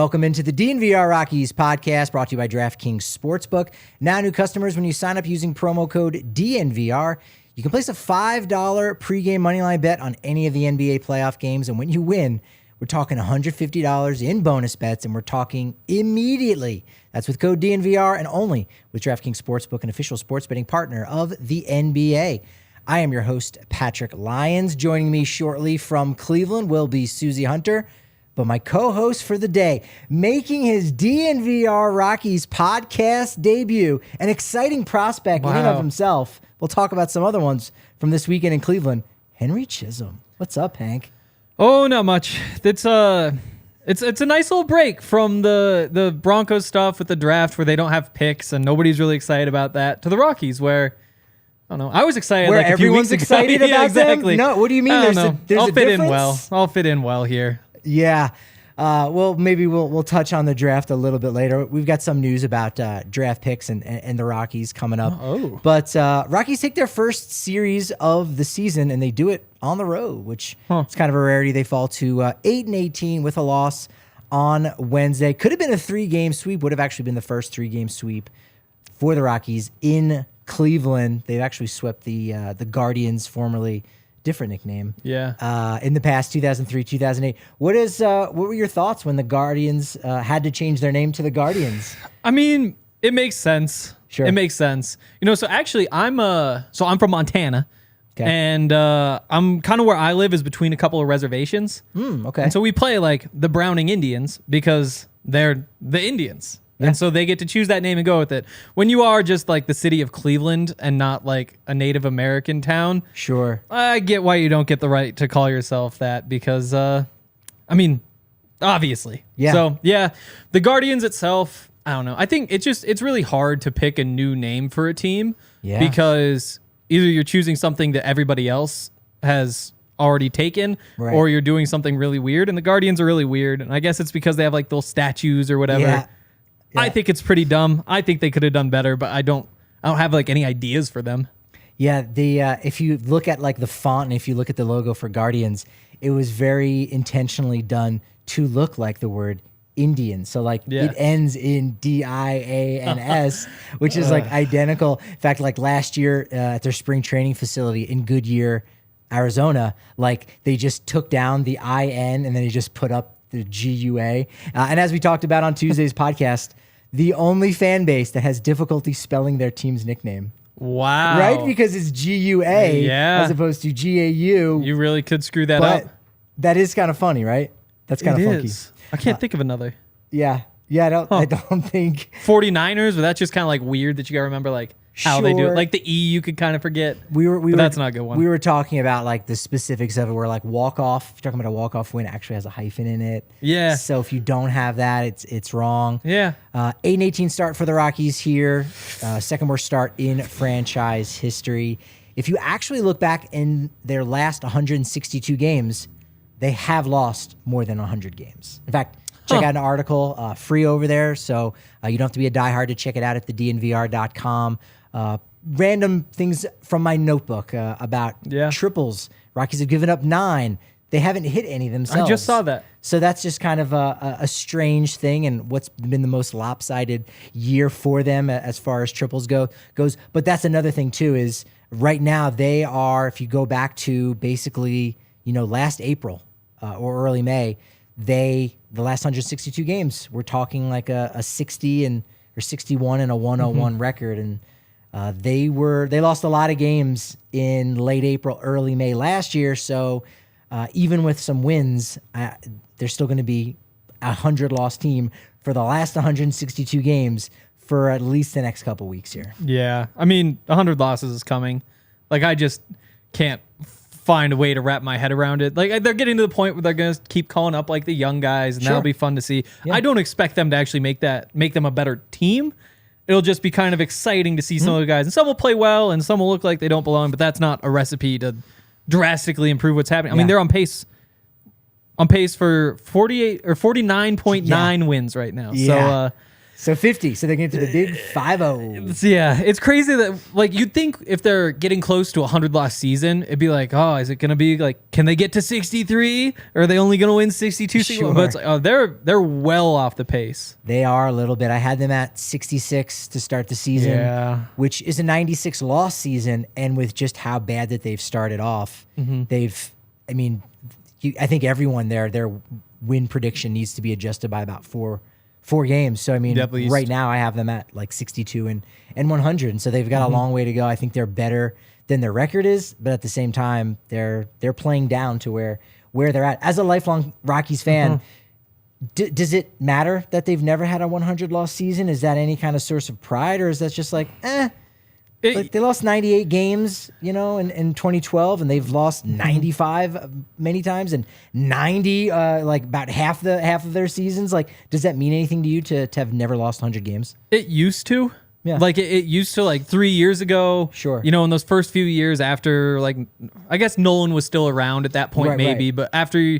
Welcome into the DNVR Rockies Podcast, brought to you by DraftKings Sportsbook. Now new customers, when you sign up using promo code DNVR, you can place a $5 pregame moneyline bet on any of the NBA playoff games, and when you win, we're talking $150 in bonus bets, and we're talking immediately. That's with code DNVR and only with DraftKings Sportsbook, an official sports betting partner of the NBA. I am your host, Patrick Lyons. Joining me shortly from Cleveland will be Suzie Hunter. But my co-host for the day, making his DNVR Rockies podcast debut, an exciting prospect in and of himself. We'll talk about some other ones from this weekend in Cleveland. Henry Chisholm. What's up, Hank? Oh, not much. It's a nice little break from the Broncos stuff with the draft where they don't have picks and nobody's really excited about that, to the Rockies where, I don't know, I was excited where like a few everyone's weeks ago. excited about exactly. them? No, what do you mean? There's a difference? I'll fit in well here. Yeah. Well, maybe we'll touch on the draft a little bit later. We've got some news about draft picks and the Rockies coming up. Oh. But Rockies take their first series of the season, and they do it on the road, which is kind of a rarity. They fall to 8-18 with a loss on Wednesday. Could have been a 3-game sweep. Would have actually been the first 3-game sweep for the Rockies in Cleveland. They've actually swept the Guardians, formerly different nickname. Yeah. In the past, 2003, 2008. What were your thoughts when the Guardians had to change their name to the Guardians? I mean, it makes sense. Sure. It makes sense. You know, so actually I'm from Montana. Okay. And I'm kind of where I live is between a couple of reservations. Okay. And so we play like the Browning Indians because they're the Indians. Yeah. And so they get to choose that name and go with it. When you are just like the city of Cleveland and not like a Native American town, Sure. I get why you don't get the right to call yourself that because, I mean, obviously. Yeah. So, yeah, the Guardians itself, I don't know. I think it's really hard to pick a new name for a team because either you're choosing something that everybody else has already taken or you're doing something really weird. And the Guardians are really weird. And I guess it's because they have like those statues or whatever. Yeah. I think it's pretty dumb. I think they could have done better, but I don't have like any ideas for them. Yeah, if you look at like the font and if you look at the logo for Guardians, it was very intentionally done to look like the word Indian. So like it ends in DIANS, which is like identical. In fact, like last year at their spring training facility in Goodyear, Arizona, like they just took down the IN and then they just put up the GUA. And as we talked about on Tuesday's podcast, the only fan base that has difficulty spelling their team's nickname. Wow. Right? Because it's GUA as opposed to GAU. You really could screw that up. That is kind of funny, right? That's kind of funky. I can't think of another. Yeah. Yeah, I don't think 49ers, but that's just kind of like weird that you got to remember like how they do it. Like the E you could kind of forget. That's not a good one. We were talking about like the specifics of it where like walk-off, if you're talking about a walk-off win, actually has a hyphen in it. Yeah. So if you don't have that, it's wrong. Yeah. 8-18 start for the Rockies here. Second worst start in franchise history. If you actually look back in their last 162 games, they have lost more than 100 games. In fact, check out an article free over there. So you don't have to be a diehard to check it out at thednvr.com. Random things from my notebook about triples. Rockies have given up 9. They haven't hit any themselves. I just saw that. So that's just kind of a strange thing, and what's been the most lopsided year for them as far as triples goes. But that's another thing too, is right now they are, if you go back to basically, last April or early May, the last 162 games, we're talking like a 60 or 61 and a 101 record, and they lost a lot of games in late April, early May last year. So even with some wins, they're still going to be a 100-loss team for the last 162 games for at least the next couple weeks here. Yeah, I mean, 100 losses is coming. Like, I just can't find a way to wrap my head around it. Like, they're getting to the point where they're going to keep calling up like the young guys, and that'll be fun to see. Yeah. I don't expect them to actually make them a better team. It'll just be kind of exciting to see some of the guys, and some will play well, and some will look like they don't belong. But that's not a recipe to drastically improve what's happening. I mean, they're on pace for 48 or 49.9 wins right now. Yeah. So So 50. So they're getting to the big 5-0. Yeah, it's crazy that like you'd think if they're getting close to a 100-loss season, it'd be like, oh, is it going to be like, can they get to 63, or are they only going to win 62? Sure. But it's like, oh, they're well off the pace. They are a little bit. I had them at 66 to start the season, which is a 96 loss season, and with just how bad that they've started off, I think everyone their win prediction needs to be adjusted by about four games. So, I mean, right now I have them at like 62 and 100. And so they've got a long way to go. I think they're better than their record is, but at the same time, they're playing down to where they're at. As a lifelong Rockies fan, does it matter that they've never had a 100-loss season? Is that any kind of source of pride, or is that just like, like they lost 98 games, in 2012, and they've lost 95 many times, and 90 like about half of their seasons. Like, does that mean anything to you to have never lost 100 games? It used to. Yeah. Like it used to, like 3 years ago. Sure. In those first few years after, like, I guess Nolan was still around at that point, maybe. Right. But after you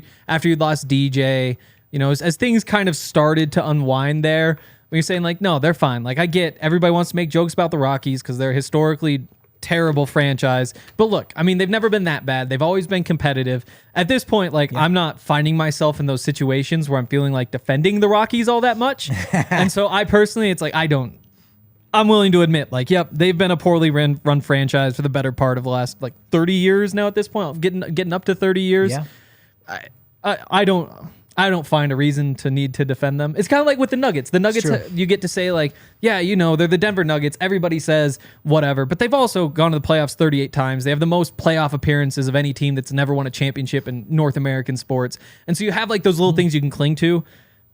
lost DJ, as things kind of started to unwind there, when you're saying like, no, they're fine. Like, I get everybody wants to make jokes about the Rockies because they're a historically terrible franchise. But look, I mean, they've never been that bad. They've always been competitive. At this point, like, I'm not finding myself in those situations where I'm feeling like defending the Rockies all that much. And so I personally, it's like, I'm willing to admit, like, yep, they've been a poorly run franchise for the better part of the last like 30 years now at this point, getting up to 30 years. Yeah. I don't find a reason to need to defend them. It's kind of like with the Nuggets. The Nuggets, you get to say like, yeah, they're the Denver Nuggets. Everybody says whatever, but they've also gone to the playoffs 38 times. They have the most playoff appearances of any team that's never won a championship in North American sports. And so you have like those little things you can cling to.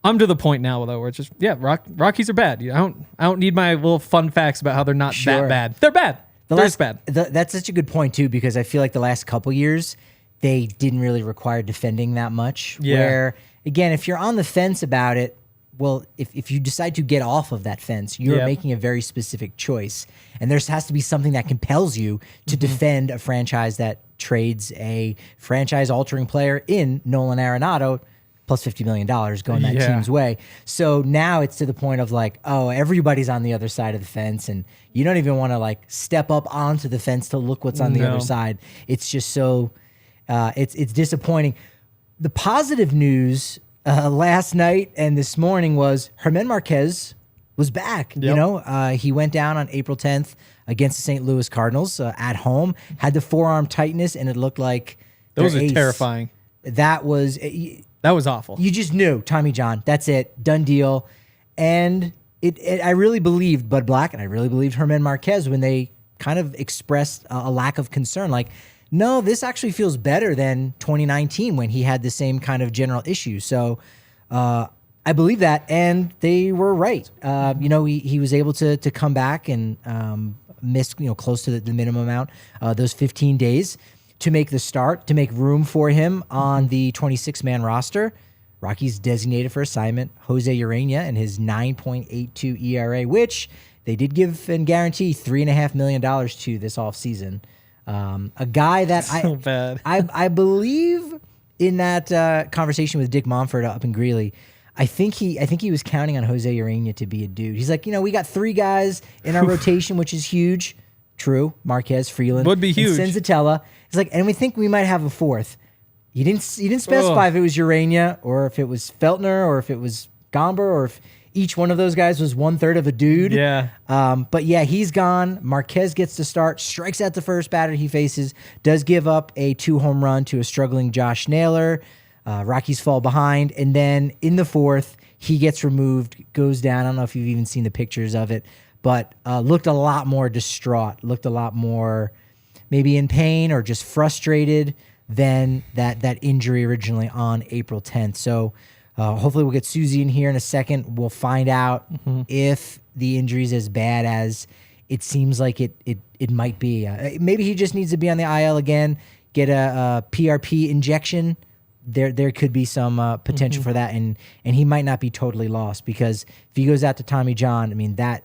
I'm to the point now though where it's just, Rockies are bad. I don't need my little fun facts about how they're not that bad. They're bad. They're bad. That's such a good point too, because I feel like the last couple years they didn't really require defending that much. Yeah. Where again, if you're on the fence about it, well, if you decide to get off of that fence, you're making a very specific choice. And there has to be something that compels you to defend a franchise that trades a franchise-altering player in Nolan Arenado, plus $50 million going that team's way. So now it's to the point of like, oh, everybody's on the other side of the fence, and you don't even want to like step up onto the fence to look what's on the other side. It's just so, it's disappointing. The positive news last night and this morning was Germán Marquez was back. Yep. He went down on April 10th against the St. Louis Cardinals at home, had the forearm tightness, and it looked like those are terrifying. That was awful. You just knew, Tommy John, that's it, done deal. And I really believed Bud Black and I really believed Germán Marquez when they kind of expressed a lack of concern. Like, no, this actually feels better than 2019 when he had the same kind of general issue. So I believe that, and they were right. He was able to come back and miss close to the minimum amount, those 15 days to make the start, to make room for him on the 26-man roster. Rockies designated for assignment José Ureña and his 9.82 ERA, which they did give and guarantee $3.5 million to this offseason. A guy that I believe in that conversation with Dick Monfort up in Greeley, I think he was counting on José Ureña to be a dude. He's like, we got 3 guys in our rotation, which is huge. True, Marquez, Freeland, would be huge. And Senzatela. It's like, and we think we might have a 4th. You didn't specify if it was Ureña or if it was Feltner or if it was Gomber or if each one of those guys was 1/3 of a dude. Yeah. But yeah, he's gone. Marquez gets to start, strikes out the first batter he faces, does give up a 2-home run to a struggling Josh Naylor. Rockies fall behind. And then in the 4th, he gets removed, goes down. I don't know if you've even seen the pictures of it, but looked a lot more distraught, looked a lot more maybe in pain or just frustrated than that injury originally on April 10th. So hopefully we'll get Suzie in here in a second. We'll find out if the injury is as bad as it seems like it might be. Maybe he just needs to be on the IL again, get a PRP injection. There could be some potential for that, and he might not be totally lost, because if he goes out to Tommy John, I mean, that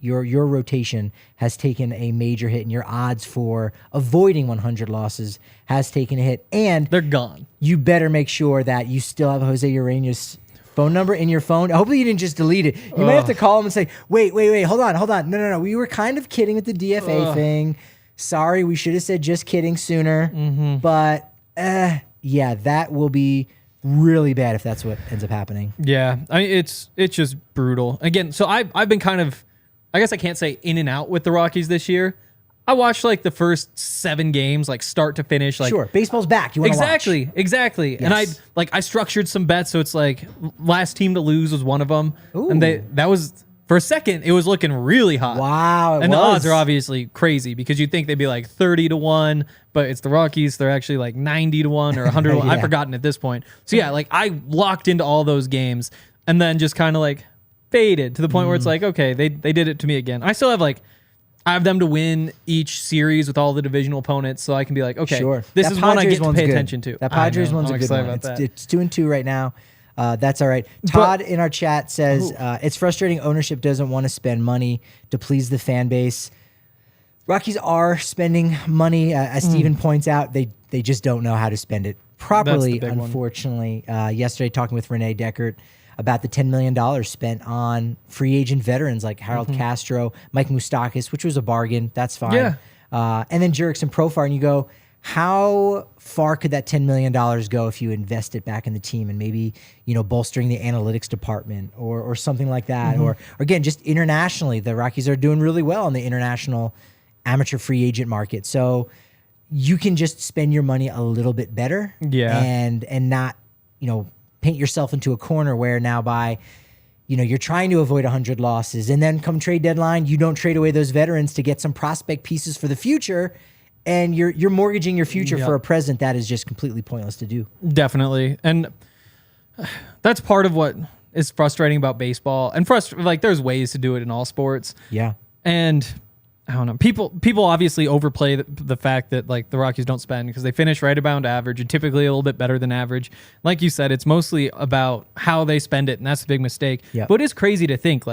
your rotation has taken a major hit, and your odds for avoiding 100 losses has taken a hit, and they're gone. You better make sure that you still have José Ureña's phone number in your phone. Hopefully you didn't just delete it. You might have to call him and say, wait, hold on. No. We were kind of kidding with the DFA thing. Sorry, we should have said just kidding sooner. But yeah, that will be really bad if that's what ends up happening. Yeah, I mean, it's just brutal. Again, so I've been kind of, I guess I can't say in and out with the Rockies this year. I watched like the first 7 games, like start to finish. Like, sure, baseball's back. You want to watch? Exactly. Yes. And I structured some bets, so it's like last team to lose was one of them. Ooh. And that was, for a second, it was looking really hot. Wow, and the odds are obviously crazy because you'd think they'd be like 30-1, but it's the Rockies. They're actually like 90-1 or 100-1. Yeah. I've forgotten at this point. So yeah, like I locked into all those games and then just kind of like faded to the point where it's like, okay, they did it to me again. I still have I have them to win each series with all the divisional opponents, so I can be like, okay, this is one I get to pay attention to. That Padres one's a good one. It's 2-2 right now. That's all right. Todd in our chat says, it's frustrating ownership doesn't want to spend money to please the fan base. Rockies are spending money. As Steven points out, they just don't know how to spend it properly, unfortunately. Yesterday, talking with Renee Deckert about the $10 million spent on free agent veterans like Harold Castro, Mike Moustakas, which was a bargain. That's fine. Yeah. And then Jurickson Profar, and you go, how far could that $10 million go if you invest it back in the team and maybe, bolstering the analytics department or something like that? Or again, just internationally, the Rockies are doing really well in the international amateur free agent market. So you can just spend your money a little bit better and not, paint yourself into a corner where now by, you're trying to avoid 100 losses. And then come trade deadline, you don't trade away those veterans to get some prospect pieces for the future. And you're mortgaging your future for a present that is just completely pointless to do. Definitely. And that's part of what is frustrating about baseball. And there's ways to do it in all sports. Yeah. And I don't know. People obviously overplay the fact that the Rockies don't spend because they finish right about average and typically a little bit better than average. Like you said, it's mostly about how they spend it, and that's the big mistake. Yep. But it's crazy to think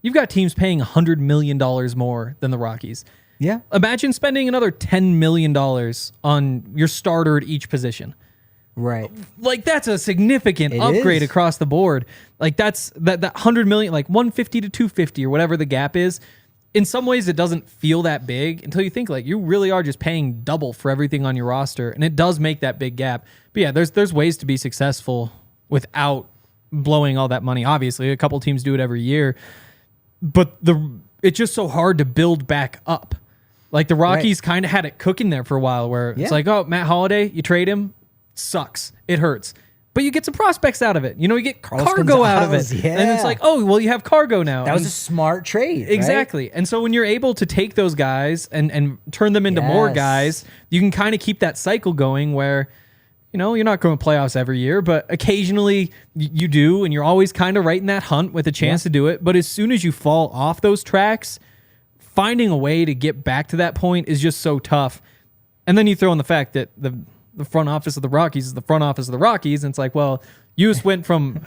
you've got teams paying $100 million more than the Rockies. Yeah. Imagine spending another $10 million on your starter at each position. Right. That's a significant upgrade across the board. That's that $100 million, 150 to 250 or whatever the gap is. In some ways, it doesn't feel that big until you think you really are just paying double for everything on your roster, and it does make that big gap. But yeah, there's ways to be successful without blowing all that money. Obviously, a couple teams do it every year, but it's just so hard to build back up. The Rockies kind of had it cooking there for a while, where it's Matt Holliday, you trade him, sucks, it hurts. But you get some prospects out of it. You get Cargo out of it. Yeah. And it's you have Cargo now. That was a smart trade. Exactly. Right? And so when you're able to take those guys and turn them into more guys, you can kind of keep that cycle going where, you're not going to playoffs every year, but occasionally you do, and you're always kind of right in that hunt with a chance to do it. But as soon as you fall off those tracks, finding a way to get back to that point is just so tough. And then you throw in the fact that the front office of the Rockies is the front office of the Rockies. And it's you just went from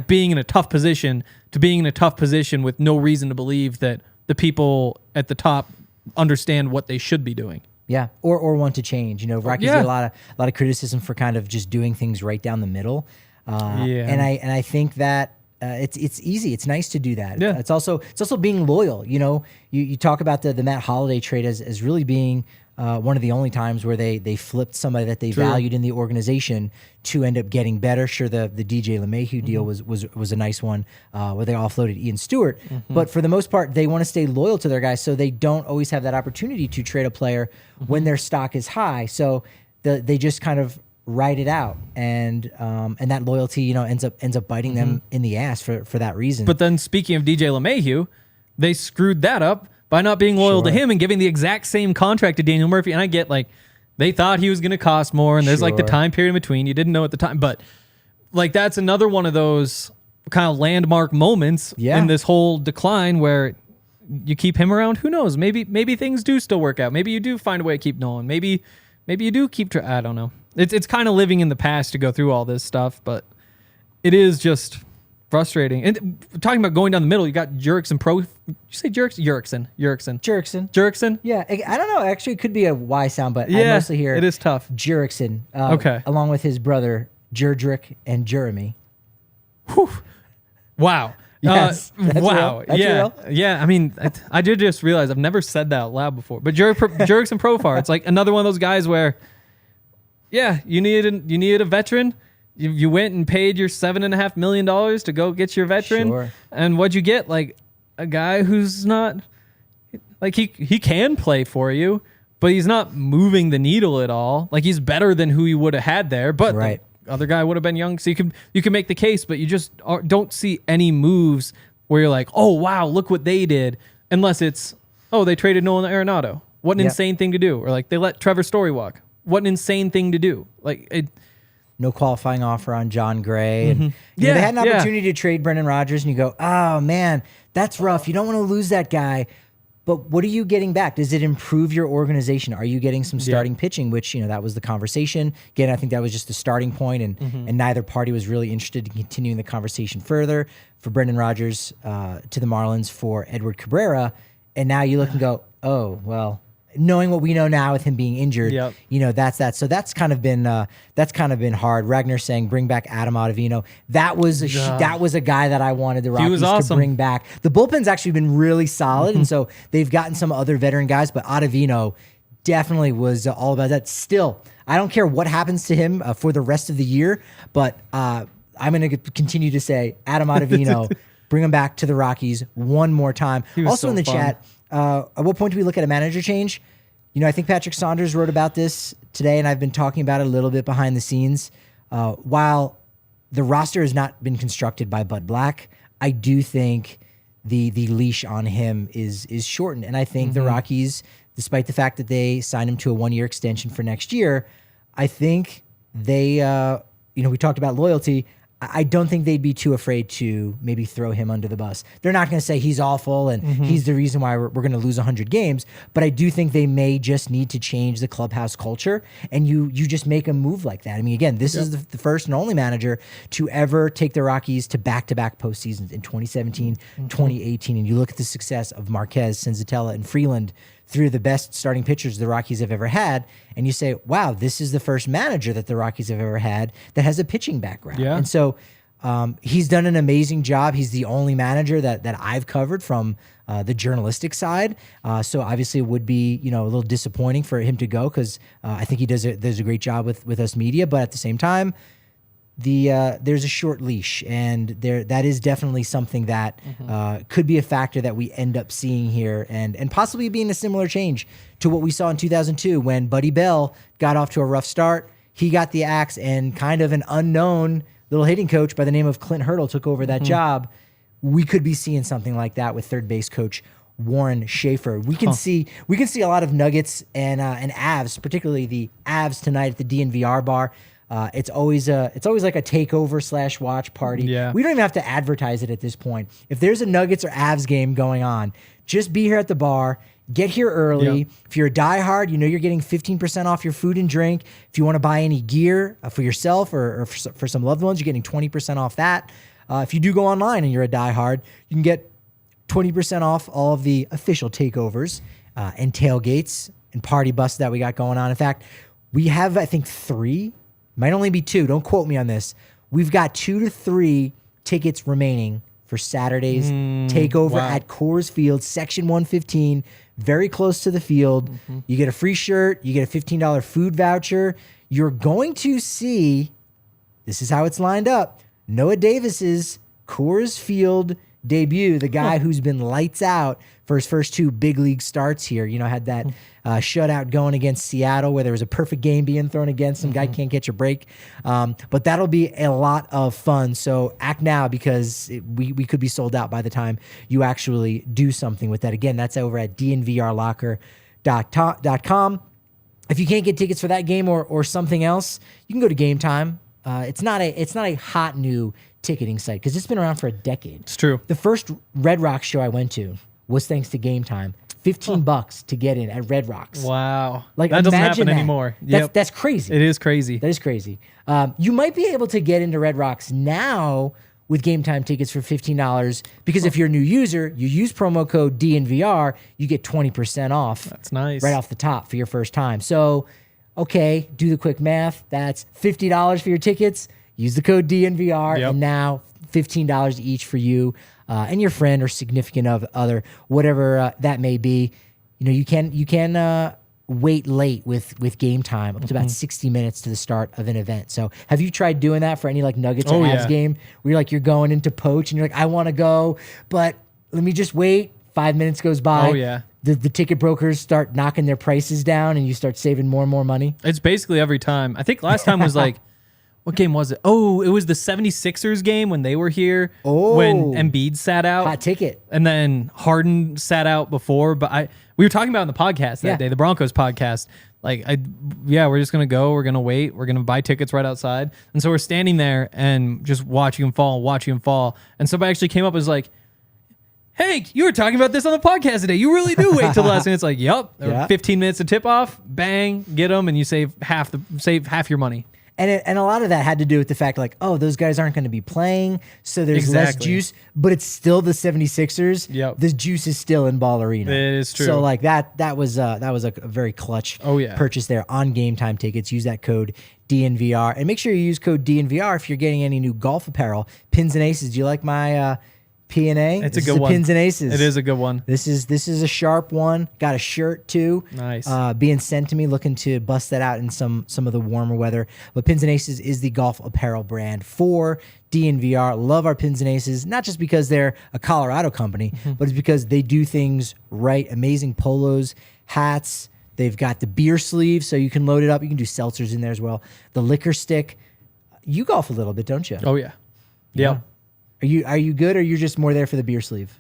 being in a tough position to being in a tough position with no reason to believe that the people at the top understand what they should be doing. Yeah. Or want to change. Rockies get a lot of criticism for kind of just doing things right down the middle. And I think that it's easy. It's nice to do that. Yeah. It's also being loyal. You talk about the Matt Holliday trade as really being one of the only times where they flipped somebody that they valued in the organization to end up getting better. Sure, the DJ LeMahieu deal was a nice one where they offloaded Ian Stewart. But for the most part, they want to stay loyal to their guys, so they don't always have that opportunity to trade a player when their stock is high. So they just kind of ride it out, and that loyalty ends up biting them in the ass for that reason. But then speaking of DJ LeMahieu, they screwed that up by not being loyal to him and giving the exact same contract to Daniel Murphy. And I get they thought he was going to cost more, and there's the time period in between. You didn't know at the time, but that's another one of those kind of landmark moments in this whole decline where you keep him around. Who knows? Maybe things do still work out. Maybe you do find a way to keep Nolan. Maybe you do keep. I don't know. It's kind of living in the past to go through all this stuff, but it is just frustrating. And talking about going down the middle, you got Jurickson Pro. Did you say Jurickson? Yeah, I don't know. Actually, it could be a Y sound, but I mostly hear it is tough. Jurickson. Okay. Along with his brother Jerdrick and Jeremy. Whew. Wow. Yes, that's wow. real. That's yeah. real. Yeah. I mean, I did just realize I've never said that out loud before. But Jurickson Profar, it's like another one of those guys where, yeah, you needed a veteran. You went and paid your $7.5 million to go get your veteran. Sure. And what'd you get? Like a guy who's not like he can play for you, but he's not moving the needle at all. Like he's better than who you would have had there, but right. the other guy would have been young. So you can make the case, but you just don't see any moves where you're like, oh wow, look what they did. Unless it's, oh, they traded Nolan Arenado. What an insane thing to do. Or like they let Trevor Story walk. What an insane thing to do. Like it. No qualifying offer on John Gray. And you know, they had an opportunity to trade Brendan Rodgers, and you go, oh, man, that's rough. You don't want to lose that guy. But what are you getting back? Does it improve your organization? Are you getting some starting pitching, which, you know, that was the conversation. Again, I think that was just the starting point, and neither party was really interested in continuing the conversation further. For Brendan Rodgers to the Marlins for Edward Cabrera. And now you look and go, oh, well, knowing what we know now with him being injured, you know, that's that. So that's kind of been hard. Ragnar saying bring back Adam Ottavino. That was a guy that I wanted the Rockies to bring back. The bullpen's actually been really solid, and so they've gotten some other veteran guys, but Ottavino definitely was all about that. Still, I don't care what happens to him for the rest of the year, but I'm going to continue to say Adam Ottavino, bring him back to the Rockies one more time. Also in the chat, at what point do we look at a manager change? You know, I think Patrick Saunders wrote about this today, and I've been talking about it a little bit behind the scenes. While the roster has not been constructed by Bud Black, I do think the leash on him is shortened. And I think the Rockies, despite the fact that they signed him to a 1-year extension for next year, I think they, you know, we talked about loyalty. I don't think they'd be too afraid to maybe throw him under the bus. They're not going to say he's awful and he's the reason why we're going to lose 100 games, but I do think they may just need to change the clubhouse culture, and you just make a move like that. I mean, again, this is the first and only manager to ever take the Rockies to back-to-back postseasons in 2017, 2018, and you look at the success of Marquez, Senzatela, and Freeland, three of the best starting pitchers the Rockies have ever had, and you say, wow, this is the first manager that the Rockies have ever had that has a pitching background. And so he's done an amazing job. He's the only manager that I've covered from the journalistic side. So obviously it would be, you know, a little disappointing for him to go, because I think he does a great job with us media, but at the same time, there's a short leash, and that is definitely something that could be a factor that we end up seeing here, and possibly being a similar change to what we saw in 2002 when Buddy Bell got off to a rough start. He got the axe, and kind of an unknown little hitting coach by the name of Clint Hurdle took over that job. We could be seeing something like that with third base coach Warren Schaefer. We can see a lot of Nuggets and Avs, particularly the Avs tonight at the DNVR bar. It's always like a takeover / watch party. Yeah. We don't even have to advertise it at this point. If there's a Nuggets or Avs game going on, just be here at the bar. Get here early. If you're a diehard, you know you're getting 15% off your food and drink. If you want to buy any gear for yourself or for some loved ones, you're getting 20% off that. If you do go online and you're a diehard, you can get 20% off all of the official takeovers and tailgates and party buses that we got going on. In fact, we have, I think, 3. Might only be 2. Don't quote me on this. We've got 2 to 3 tickets remaining for Saturday's takeover at Coors Field, Section 115, very close to the field. You get a free shirt. You get a $15 food voucher. You're going to see, this is how it's lined up, Noah Davis's Coors Field debut, the guy who's been lights out for his first 2 big league starts here. You know, had that shutout going against Seattle where there was a perfect game being thrown against him. Guy can't catch a break. But that'll be a lot of fun. So act now, because we could be sold out by the time you actually do something with that. Again, that's over at DNVRlocker.com. If you can't get tickets for that game or something else, you can go to Game Time. It's not a hot new ticketing site because it's been around for a decade. It's true. The first Red Rocks show I went to was thanks to Game Time. $15 to get in at Red Rocks. Wow. Like, that doesn't imagine happen anymore. That's crazy. It is crazy. That is crazy. You might be able to get into Red Rocks now with Game Time tickets for $15 because if you're a new user, you use promo code DNVR, you get 20% off. That's nice. Right off the top for your first time. So, okay, do the quick math. That's $50 for your tickets. use the code DNVR, Yep. and now $15 each for you and your friend or significant other, whatever that may be. You can wait late with game time up to about 60 minutes to the start of an event. So have you tried doing that for any like Nuggets or Avs game where you're going into poach and you're like, I want to go, but let me just wait. 5 minutes goes by. Oh, yeah. The ticket brokers start knocking their prices down and you start saving more and more money. It's basically every time. I think last time was like, what game was it? Oh, it was the 76ers game when they were here. Oh. When Embiid sat out. Hot ticket. And then Harden sat out before. But we were talking about it in the podcast that day, the Broncos podcast. Like, we're just going to go. We're going to wait. We're going to buy tickets right outside. And so we're standing there and just watching him fall. And somebody actually came up and was like, hey, you were talking about this on the podcast today. You really do wait till the last minute. It's like, yep, 15 minutes to tip off, bang, get them, and you save half your money. And a lot of that had to do with the fact like, oh, those guys aren't going to be playing, so there's less juice, but it's still the 76ers. Yep. The juice is still in Ball Arena. It is true. So like that was a very clutch purchase there on Game Time tickets. Use that code DNVR and make sure you use code DNVR if you're getting any new golf apparel. Pins and Aces. Do you like my P&A? It's a good one. Pins and Aces. It is a good one. This is a sharp one. Got a shirt too. Nice. Being sent to me, looking to bust that out in some of the warmer weather. But Pins and Aces is the golf apparel brand for DNVR. Love our Pins and Aces, not just because they're a Colorado company, but it's because they do things right. Amazing polos, hats. They've got the beer sleeve, so you can load it up. You can do seltzers in there as well. The liquor stick. You golf a little bit, don't you? Oh yeah. Yeah. Are you good, or you're just more there for the beer sleeve?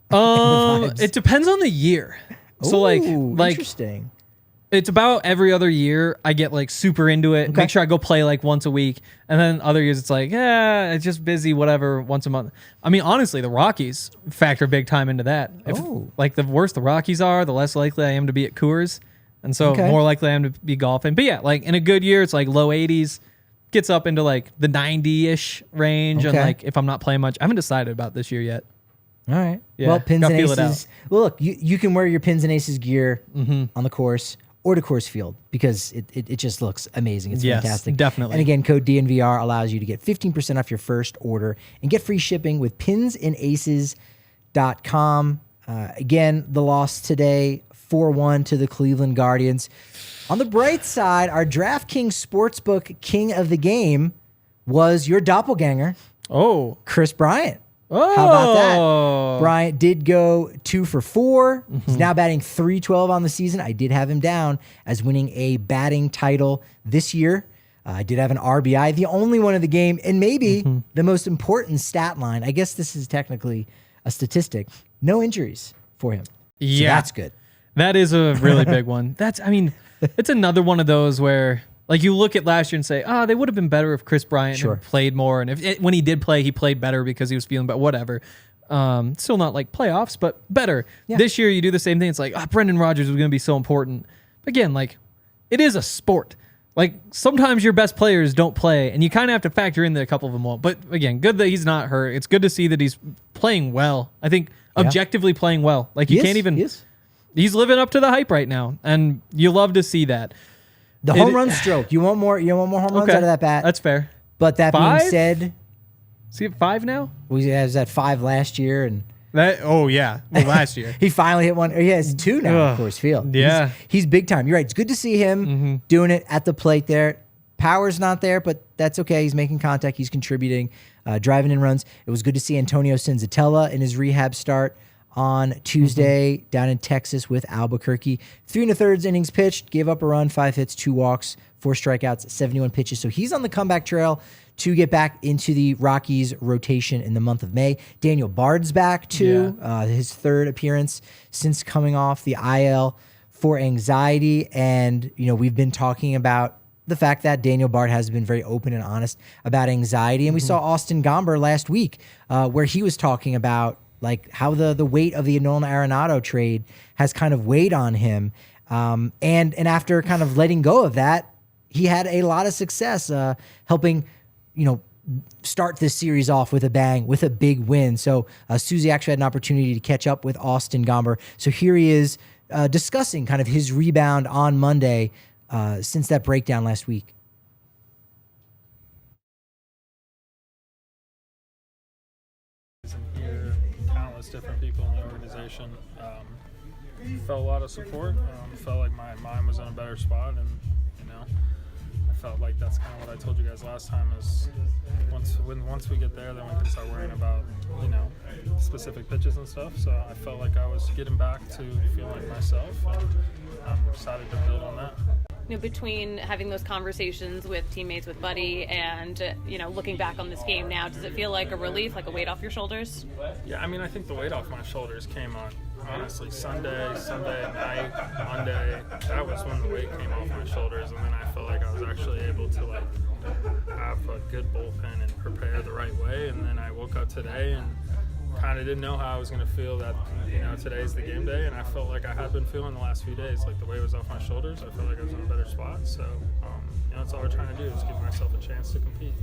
It depends on the year. So like interesting. It's about every other year I get like super into it. Make sure I go play like once a week, and then other years it's like, it's just busy, whatever, once a month. I mean, honestly, the Rockies factor big time into that. If, like the worse the Rockies are, the less likely I am to be at Coors, and so more likely I am to be golfing. But yeah, like in a good year, it's like low 80s. Gets up into like the 90-ish range, and like if I'm not playing much, I haven't decided about this year yet. All right. Yeah, well, Pins and feel it Aces. Well, look, you can wear your Pins and Aces gear on the course or to Coors Field because it just looks amazing. It's fantastic. Definitely. And again, code DNVR allows you to get 15% off your first order and get free shipping with pinsandaces.com. Again, the loss today, 4-1 to the Cleveland Guardians. On the bright side, our DraftKings Sportsbook king of the game was your doppelganger, Chris Bryant. Oh. How about that? Bryant did go 2 for 4. He's now batting .312 on the season. I did have him down as winning a batting title this year. I did have an RBI, the only one of the game, and maybe the most important stat line. I guess this is technically a statistic. No injuries for him. Yeah. So that's good. That is a really big one. It's another one of those where like you look at last year and say, they would have been better if Chris Bryant had played more. And when he did play, he played better because he was feeling better, whatever. Still not like playoffs, but better. Yeah. This year you do the same thing. It's like, Brendan Rodgers was going to be so important. But again, like it is a sport. Like sometimes your best players don't play and you kind of have to factor in that a couple of them won't. But again, good that he's not hurt. It's good to see that he's playing well. I think objectively playing well. Like you can't even... He's living up to the hype right now, and you love to see that. The home run stroke. You want more home runs out of that bat. That's fair. But that 5? being said, is he at 5 now? We was at 5 last year, and last year he finally hit one. He has 2 now, of Coors Field. Yeah, he's big time. You're right. It's good to see him doing it at the plate there. Power's not there, but that's okay. He's making contact. He's contributing, driving in runs. It was good to see Antonio Senzatela in his rehab start on Tuesday down in Texas with Albuquerque. 3 1/3 innings pitched, gave up a run, 5 hits, 2 walks, 4 strikeouts, 71 pitches. So he's on the comeback trail to get back into the Rockies rotation in the month of May. Daniel Bard's back too, his 3rd appearance since coming off the IL for anxiety. And, we've been talking about the fact that Daniel Bard has been very open and honest about anxiety. And we saw Austin Gomber last week where he was talking about like how the weight of the Nolan Arenado trade has kind of weighed on him. And after kind of letting go of that, he had a lot of success helping, start this series off with a bang, with a big win. So Suzie actually had an opportunity to catch up with Austin Gomber. So here he is discussing kind of his rebound on Monday since that breakdown last week. people in the organization. Felt a lot of support. Felt like my mind was in a better spot, and I felt like that's kind of what I told you guys last time. Is once we get there, then we can start worrying about specific pitches and stuff. So I felt like I was getting back to feeling like myself, and I'm excited to build on that. Between having those conversations with teammates, with Buddy, and looking back on this game now, does it feel like a relief, like a weight off your shoulders? Yeah, I think the weight off my shoulders came on, honestly, Sunday night, Monday. That was when the weight came off my shoulders, and then I felt like I was actually able to have a good bullpen and prepare the right way. And then I woke up today and kind of didn't know how I was going to feel that, today's the game day, and I felt like I had been feeling the last few days, like the weight was off my shoulders. I felt like I was in a better spot. So, that's all we're trying to do is give myself a chance to compete.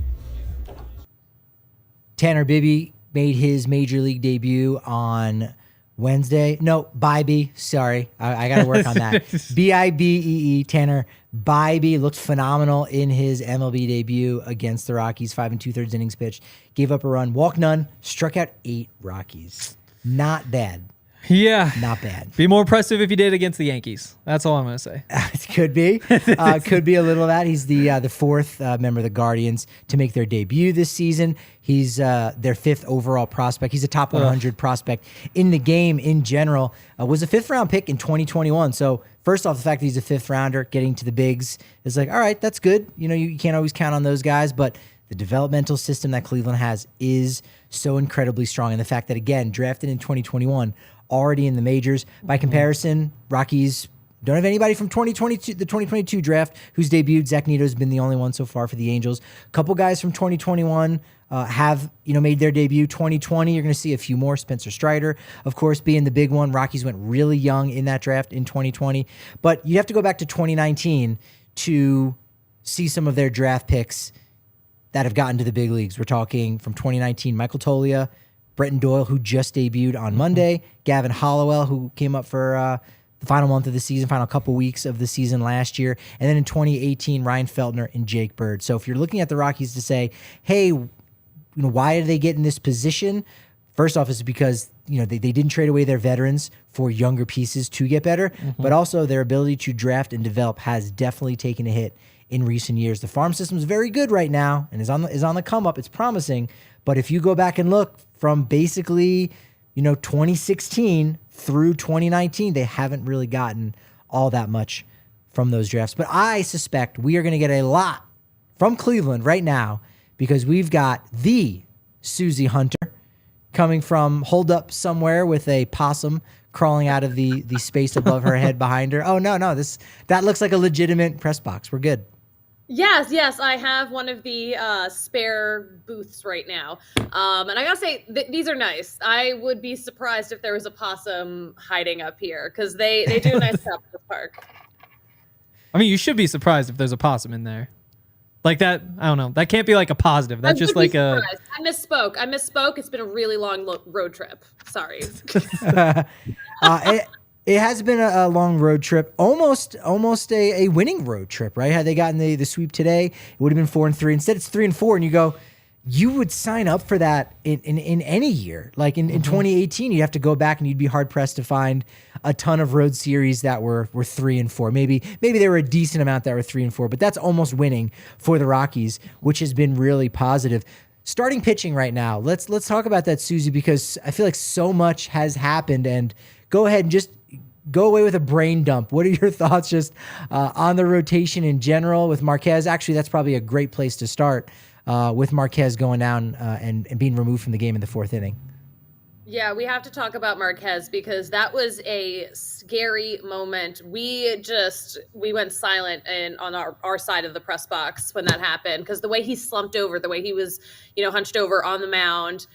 Tanner Bibby made his major league debut on Wednesday. No, Bibee. Sorry. I got to work on that. Bibee. Tanner Bibee looked phenomenal in his MLB debut against the Rockies. 5 2/3 innings pitched. Gave up a run. Walked none. Struck out 8 Rockies. Not bad. Yeah. Not bad. Be more impressive if you did against the Yankees. That's all I'm going to say. It could be. Could be a little of that. He's the fourth member of the Guardians to make their debut this season. He's their 5th overall prospect. He's a top 100 prospect in the game in general. Was a 5th-round pick in 2021. So first off, the fact that he's a 5th-rounder getting to the bigs is like, all right, that's good. You can't always count on those guys, but the developmental system that Cleveland has is so incredibly strong. And the fact that, again, drafted in 2021, already in the majors. By comparison, Rockies don't have anybody from 2022, the 2022 draft who's debuted. Zach Neto's been the only one so far for the Angels. A couple guys from 2021 have made their debut. 2020, you're going to see a few more. Spencer Strider, of course, being the big one. Rockies went really young in that draft in 2020. But you have to go back to 2019 to see some of their draft picks that have gotten to the big leagues. We're talking from 2019, Michael Toglia, Brenton Doyle, who just debuted on Monday, Gavin Hollowell, who came up for the final month of the season, final couple weeks of the season last year, and then in 2018, Ryan Feltner and Jake Bird. So if you're looking at the Rockies to say, hey, why did they get in this position? First off, it's because they didn't trade away their veterans for younger pieces to get better, but also their ability to draft and develop has definitely taken a hit in recent years. The farm system is very good right now and is on the come up. It's promising, but if you go back and look from basically 2016 through 2019, they haven't really gotten all that much from those drafts. But I suspect we are going to get a lot from Cleveland right now because we've got the Suzie Hunter coming from holed up somewhere with a possum crawling out of the space above her head behind her. Oh, no, that looks like a legitimate press box. We're good. Yes, I have one of the spare booths right now. And I gotta say, these are nice. I would be surprised if there was a possum hiding up here because they do a nice job at the park. You should be surprised if there's a possum in there. Like that, I don't know. That can't be like a positive. That's just like a... I misspoke. It's been a really long road trip. Sorry. It has been a long road trip, almost a winning road trip, right? Had they gotten the sweep today, it would have been 4-3. Instead, it's 3-4, and you go, you would sign up for that in any year. Like in 2018, you'd have to go back and you'd be hard pressed to find a ton of road series that were 3-4. Maybe there were a decent amount that were 3-4, but that's almost winning for the Rockies, which has been really positive. Starting pitching right now, let's talk about that, Suzie, because I feel like so much has happened. And go ahead and just go away with a brain dump. What are your thoughts just on the rotation in general with Marquez? Actually, that's probably a great place to start with Marquez going down and being removed from the game in the 4th inning. Yeah, we have to talk about Marquez because that was a scary moment. We went silent on our side of the press box when that happened because the way he slumped over, the way he was, hunched over on the mound,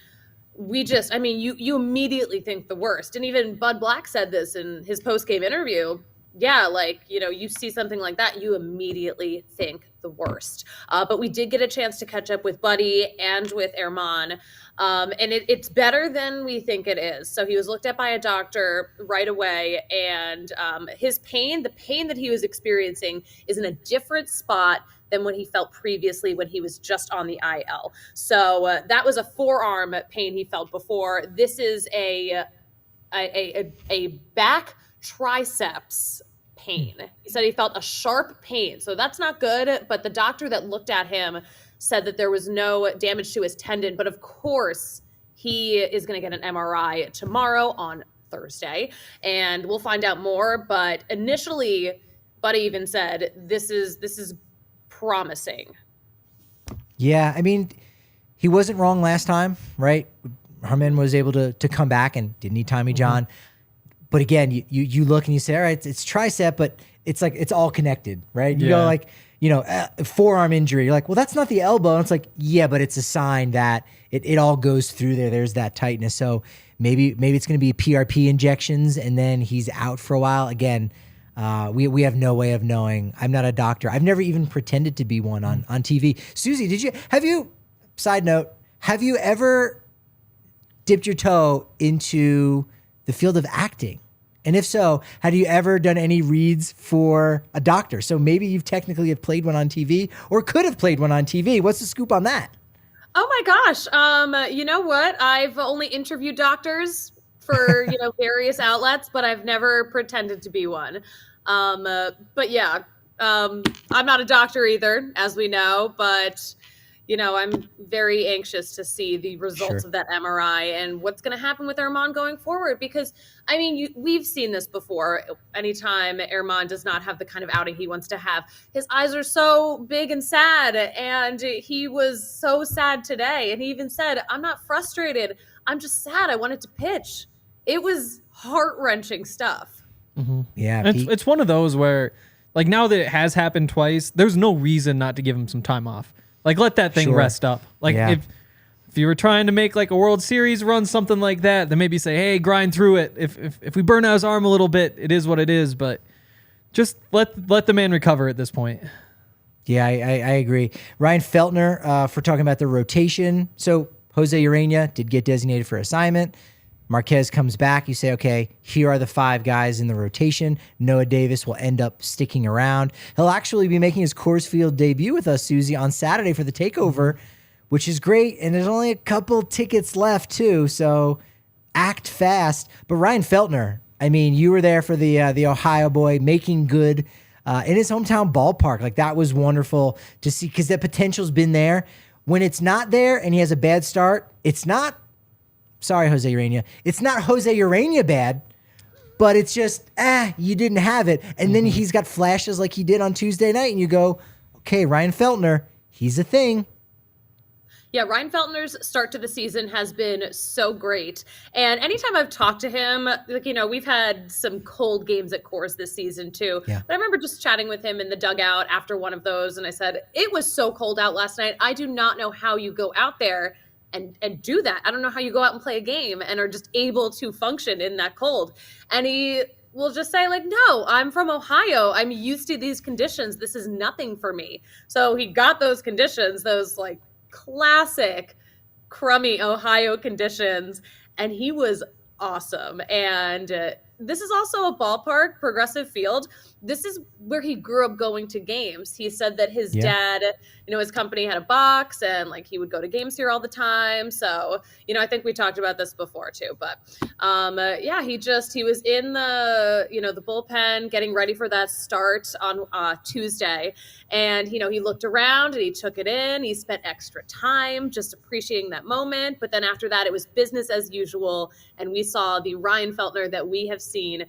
you immediately think the worst. And even Bud Black said this in his post-game interview. Yeah, you see something like that, you immediately think the worst. But we did get a chance to catch up with Buddy and with Germán. And it's better than we think it is. So he was looked at by a doctor right away. And his pain, the pain that he was experiencing is in a different spot than what he felt previously when he was just on the IL. So that was a forearm pain he felt before. This is a a back triceps pain. He said he felt a sharp pain. So that's not good. But the doctor that looked at him said that there was no damage to his tendon. But of course, he is going to get an MRI tomorrow on Thursday, and we'll find out more. But initially, Buddy even said, this is promising. Yeah, I mean, he wasn't wrong last time, right? Germán was able to come back and didn't need Tommy John. But again, you look and you say, all right, it's tricep, but it's like it's all connected, right? You go like, forearm injury. You're like, well, that's not the elbow. And it's like, yeah, but it's a sign that it all goes through there. There's that tightness. So maybe it's going to be PRP injections, and then he's out for a while. Again, we have no way of knowing. I'm not a doctor. I've never even pretended to be one on TV. Suzie, side note, have you ever dipped your toe into the field of acting? And if so, have you ever done any reads for a doctor? So maybe you've technically have played one on TV or could have played one on TV. What's the scoop on that? Oh my gosh. You know what? I've only interviewed doctors for, various outlets, but I've never pretended to be one. But yeah, I'm not a doctor either, as we know, but I'm very anxious to see the results of that MRI and what's going to happen with Germán going forward. Because, I mean, we've seen this before. Anytime Germán does not have the kind of outing he wants to have, his eyes are so big and sad. And he was so sad today. And he even said, I'm not frustrated. I'm just sad. I wanted to pitch. It was heart-wrenching stuff. Mm-hmm. Yeah. It's one of those where, like, now that it has happened twice, there's no reason not to give him some time off. Like, let that thing rest up. Like, if you were trying to make like a World Series run, something like that, then maybe say, hey, grind through it. If we burn out his arm a little bit, it is what it is. But just let the man recover at this point. Yeah, I agree. Ryan Feltner, for talking about the rotation. So José Ureña did get designated for assignment. Marquez comes back. You say, okay, here are the 5 guys in the rotation. Noah Davis will end up sticking around. He'll actually be making his Coors Field debut with us, Suzie, on Saturday for the Takeover, which is great. And there's only a couple tickets left, too, so act fast. But Ryan Feltner, I mean, you were there for the Ohio boy making good in his hometown ballpark. Like, that was wonderful to see because that potential's been there. When it's not there and he has a bad start, it's not sorry, José Ureña. It's not José Ureña bad, but it's just, you didn't have it. And then he's got flashes like he did on Tuesday night, and you go, okay, Ryan Feltner, he's a thing. Yeah, Ryan Feltner's start to the season has been so great. And anytime I've talked to him, like, we've had some cold games at Coors this season too. Yeah. But I remember just chatting with him in the dugout after one of those, and I said, it was so cold out last night. I do not know how you go out there and do that. I don't know how you go out and play a game and are just able to function in that cold. And he will just say, like, no, I'm from Ohio. I'm used to these conditions. This is nothing for me. So he got those conditions, those like classic crummy Ohio conditions, and he was awesome. And this is also a ballpark, Progressive Field. This is where he grew up going to games. He said that his dad, his company had a box, and like he would go to games here all the time. So, I think we talked about this before too, but he was in the bullpen getting ready for that start on Tuesday. And, he looked around and he took it in. He spent extra time just appreciating that moment. But then after that, it was business as usual. And we saw the Ryan Feltner that we have seen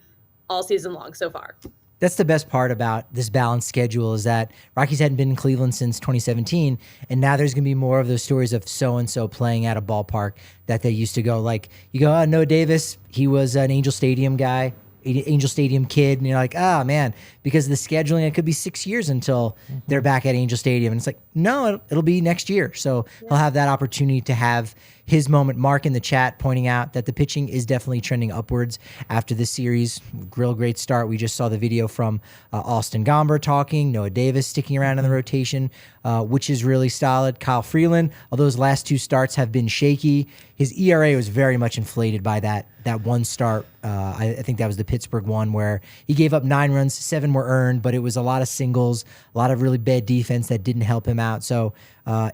all season long so far. That's the best part about this balanced schedule is that Rockies hadn't been in Cleveland since 2017, and now there's going to be more of those stories of so-and-so playing at a ballpark that they used to go. Like, you go, Noah Davis, he was an Angel Stadium guy, Angel Stadium kid, and you're like, man, because of the scheduling, it could be 6 years until they're back at Angel Stadium. And it's like, no, it'll be next year. So he'll have that opportunity to have his moment. Mark in the chat pointing out that the pitching is definitely trending upwards after this series. Real great start. We just saw the video from Austin Gomber talking, Noah Davis sticking around in the rotation, which is really solid. Kyle Freeland, although his last 2 starts have been shaky, his ERA was very much inflated by that that one start. I think that was the Pittsburgh one where he gave up 9 runs, 7 were earned, but it was a lot of singles, a lot of really bad defense that didn't help him out. So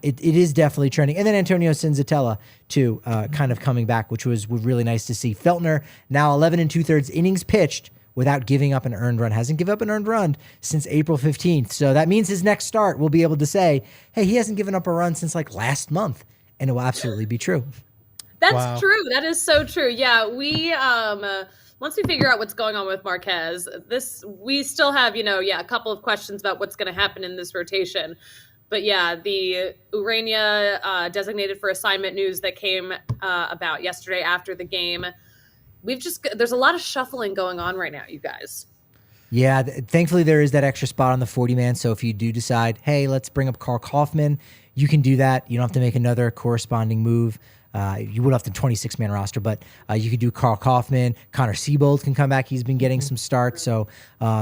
it is definitely trending. And then Antonio Senzatela too, kind of coming back, which was really nice to see. Feltner now 11 2/3 innings pitched without giving up an earned run. Hasn't given up an earned run since April 15th. So that means his next start we'll be able to say, hey, he hasn't given up a run since like last month. And it will absolutely be true. That's true. That is so true. Yeah, we once we figure out what's going on with Marquez, we still have, a couple of questions about what's going to happen in this rotation. But yeah, the Ureña designated for assignment news that came about yesterday after the game. There's a lot of shuffling going on right now, you guys. Yeah, thankfully there is that extra spot on the 40-man. So if you do decide, hey, let's bring up Carl Kaufman, you can do that. You don't have to make another corresponding move. You would have the 26-man roster, but you could do Carl Kaufman. Connor Siebold can come back. He's been getting some starts, so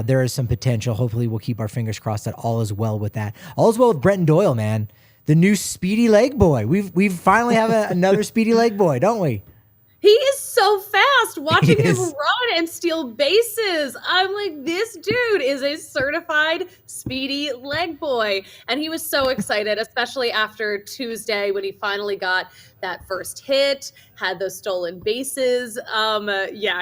there is some potential. Hopefully we'll keep our fingers crossed that all is well with that. All is well with Brenton Doyle, man. The new speedy leg boy. We've finally have another speedy leg boy, don't we? He is so fast. Watching him run and steal bases, I'm like, this dude is a certified speedy leg boy. And he was so excited, especially after Tuesday when he finally got that first hit, had those stolen bases.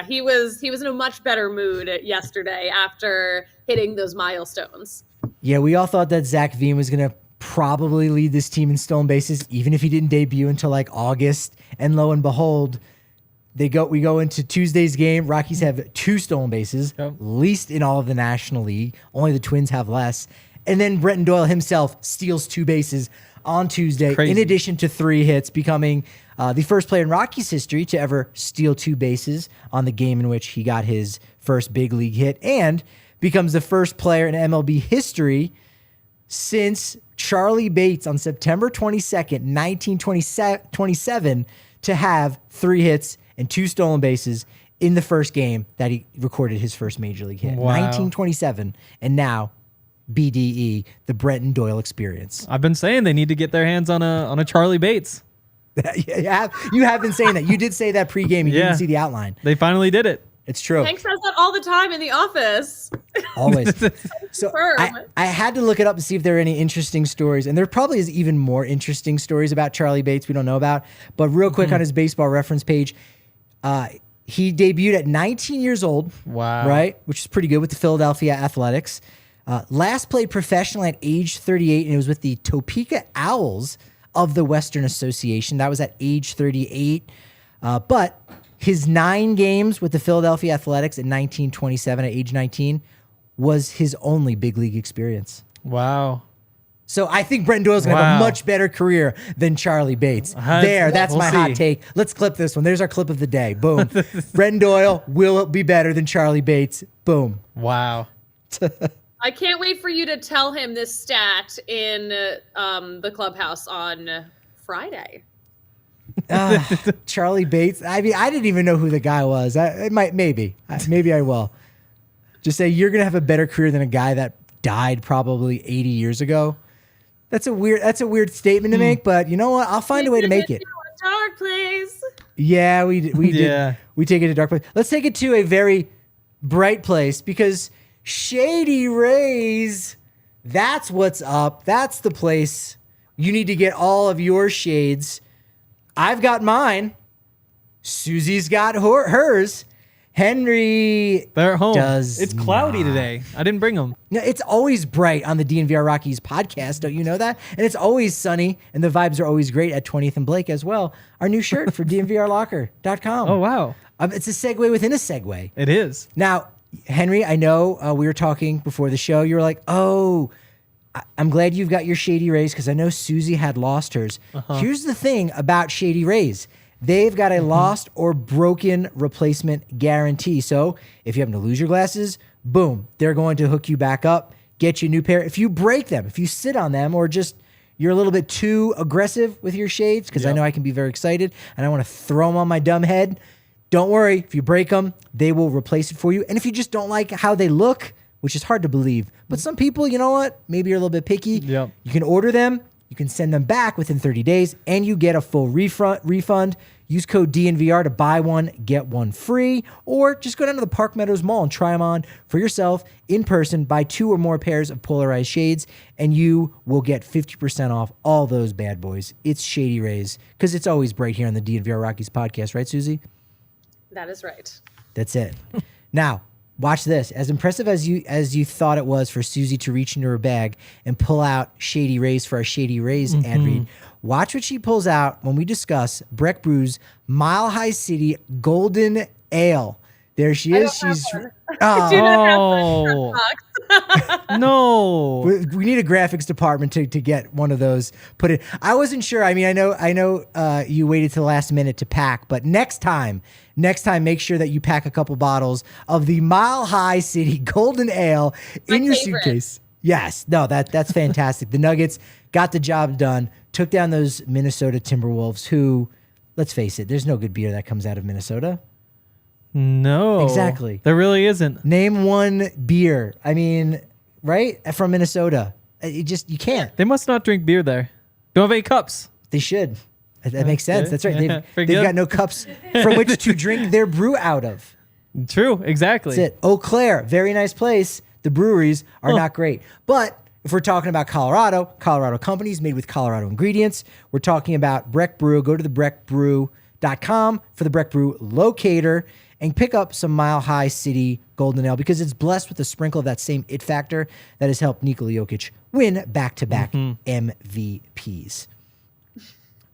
He was in a much better mood yesterday after hitting those milestones. Yeah, we all thought that Zach Veen was going to probably lead this team in stolen bases, even if he didn't debut until like August. And lo and behold, we go into Tuesday's game. Rockies have 2 stolen bases, least in all of the National League. Only the Twins have less. And then Brenton Doyle himself steals 2 bases on Tuesday, in addition to 3 hits, becoming the first player in Rockies history to ever steal 2 bases on the game in which he got his first big league hit, and becomes the first player in MLB history since Charlie Bates on September 22nd, 1927, to have 3 hits and 2 stolen bases in the first game that he recorded his first major league hit. 1927, and now BDE, the Brenton Doyle experience. I've been saying they need to get their hands on a Charlie Bates. You have been saying that. You did say that pregame. You didn't see the outline. They finally did it. It's true. Hank says that all the time in the office. Always. So I had to look it up to see if there are any interesting stories. And there probably is even more interesting stories about Charlie Bates we don't know about. But real quick on his baseball reference page, he debuted at 19 years old. Wow. Right? Which is pretty good with the Philadelphia Athletics. Last played professionally at age 38, and it was with the Topeka Owls of the Western Association. That was at age 38. But his 9 games with the Philadelphia Athletics in 1927 at age 19 was his only big league experience. Wow. So I think Brenton Doyle's going to have a much better career than Charlie Bates. That's my hot take. Let's clip this one. There's our clip of the day. Boom. Brenton Doyle will be better than Charlie Bates. Boom. Wow. I can't wait for you to tell him this stat in the clubhouse on Friday. Charlie Bates. I mean, I didn't even know who the guy was. Maybe I will. Just say you're gonna have a better career than a guy that died probably 80 years ago. That's a weird statement to make, but you know what? I'll find a way to make it. A dark place. Yeah, we did. We take it to a dark place. Let's take it to a very bright place because Shady Rays. That's what's up. That's the place you need to get all of your shades. I've got mine. Susie's got hers. Henry, they're at home. It's cloudy today. I didn't bring them. No, it's always bright on the DNVR Rockies podcast. Don't you know that? And it's always sunny, and the vibes are always great at 20th and Blake as well. Our new shirt for DNVRlocker.com. Oh, wow. It's a segue within a segue. It is. Now, Henry, I know we were talking before the show. You were like, oh, I'm glad you've got your Shady Rays because I know Suzie had lost hers. Here's the thing about Shady Rays. They've got a lost or broken replacement guarantee. So if you happen to lose your glasses, boom, they're going to hook you back up, get you a new pair. If you break them, if you sit on them, or just you're a little bit too aggressive with your shades, because I know I can be very excited and I want to throw them on my dumb head, don't worry. If you break them, they will replace it for you. And if you just don't like how they look, which is hard to believe, but some people, you know what? Maybe you're a little bit picky. Yep. You can order them. You can send them back within 30 days, and you get a full refund. Use code DNVR to buy one, get one free, or just go down to the Park Meadows Mall and try them on for yourself in person. Buy 2 or more pairs of polarized shades, and you will get 50% off all those bad boys. It's Shady Rays, because it's always bright here on the DNVR Rockies podcast, right, Suzie? That is right. That's it. Now, watch this. As impressive as you thought it was for Suzie to reach into her bag and pull out Shady Rays for our Shady Rays ad read, watch what she pulls out when we discuss Breck Brew's Mile High City Golden Ale. There she is. She's No. We need a graphics department to get one of those put in. I wasn't sure. I mean, I know you waited to the last minute to pack, but next time, make sure that you pack a couple bottles of the Mile High City Golden Ale in your suitcase. Yes. No, that's fantastic. The Nuggets got the job done, took down those Minnesota Timberwolves, who, let's face it, there's no good beer that comes out of Minnesota. No. Exactly. There really isn't. Name one beer. I mean, right? From Minnesota. You can't. They must not drink beer there. Don't have any cups. They should. That makes sense. That's right. Yeah, They've got no cups from which to drink their brew out of. True. Exactly. That's it. Eau Claire, very nice place. The breweries are not great. But if we're talking about Colorado companies made with Colorado ingredients, we're talking about Breck Brew. Go to the breckbrew.com for the Breck Brew locator and pick up some Mile High City Golden Ale because it's blessed with a sprinkle of that same it factor that has helped Nikola Jokic win back-to-back MVPs.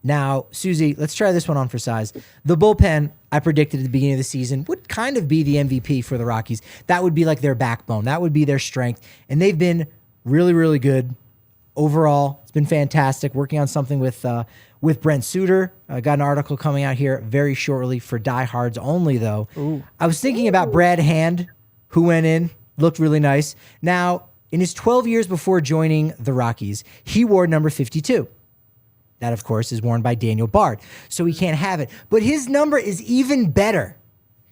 Now, Suzie, let's try this one on for size. The bullpen, I predicted at the beginning of the season, would kind of be the MVP for the Rockies. That would be like their backbone. That would be their strength. And they've been really, really good overall. It's been fantastic working on something with Brent Suter. I got an article coming out here very shortly for diehards only, though. Ooh. I was thinking about Brad Hand, who went in, looked really nice. Now, in his 12 years before joining the Rockies, he wore number 52. That, of course, is worn by Daniel Bard, so he can't have it. But his number is even better.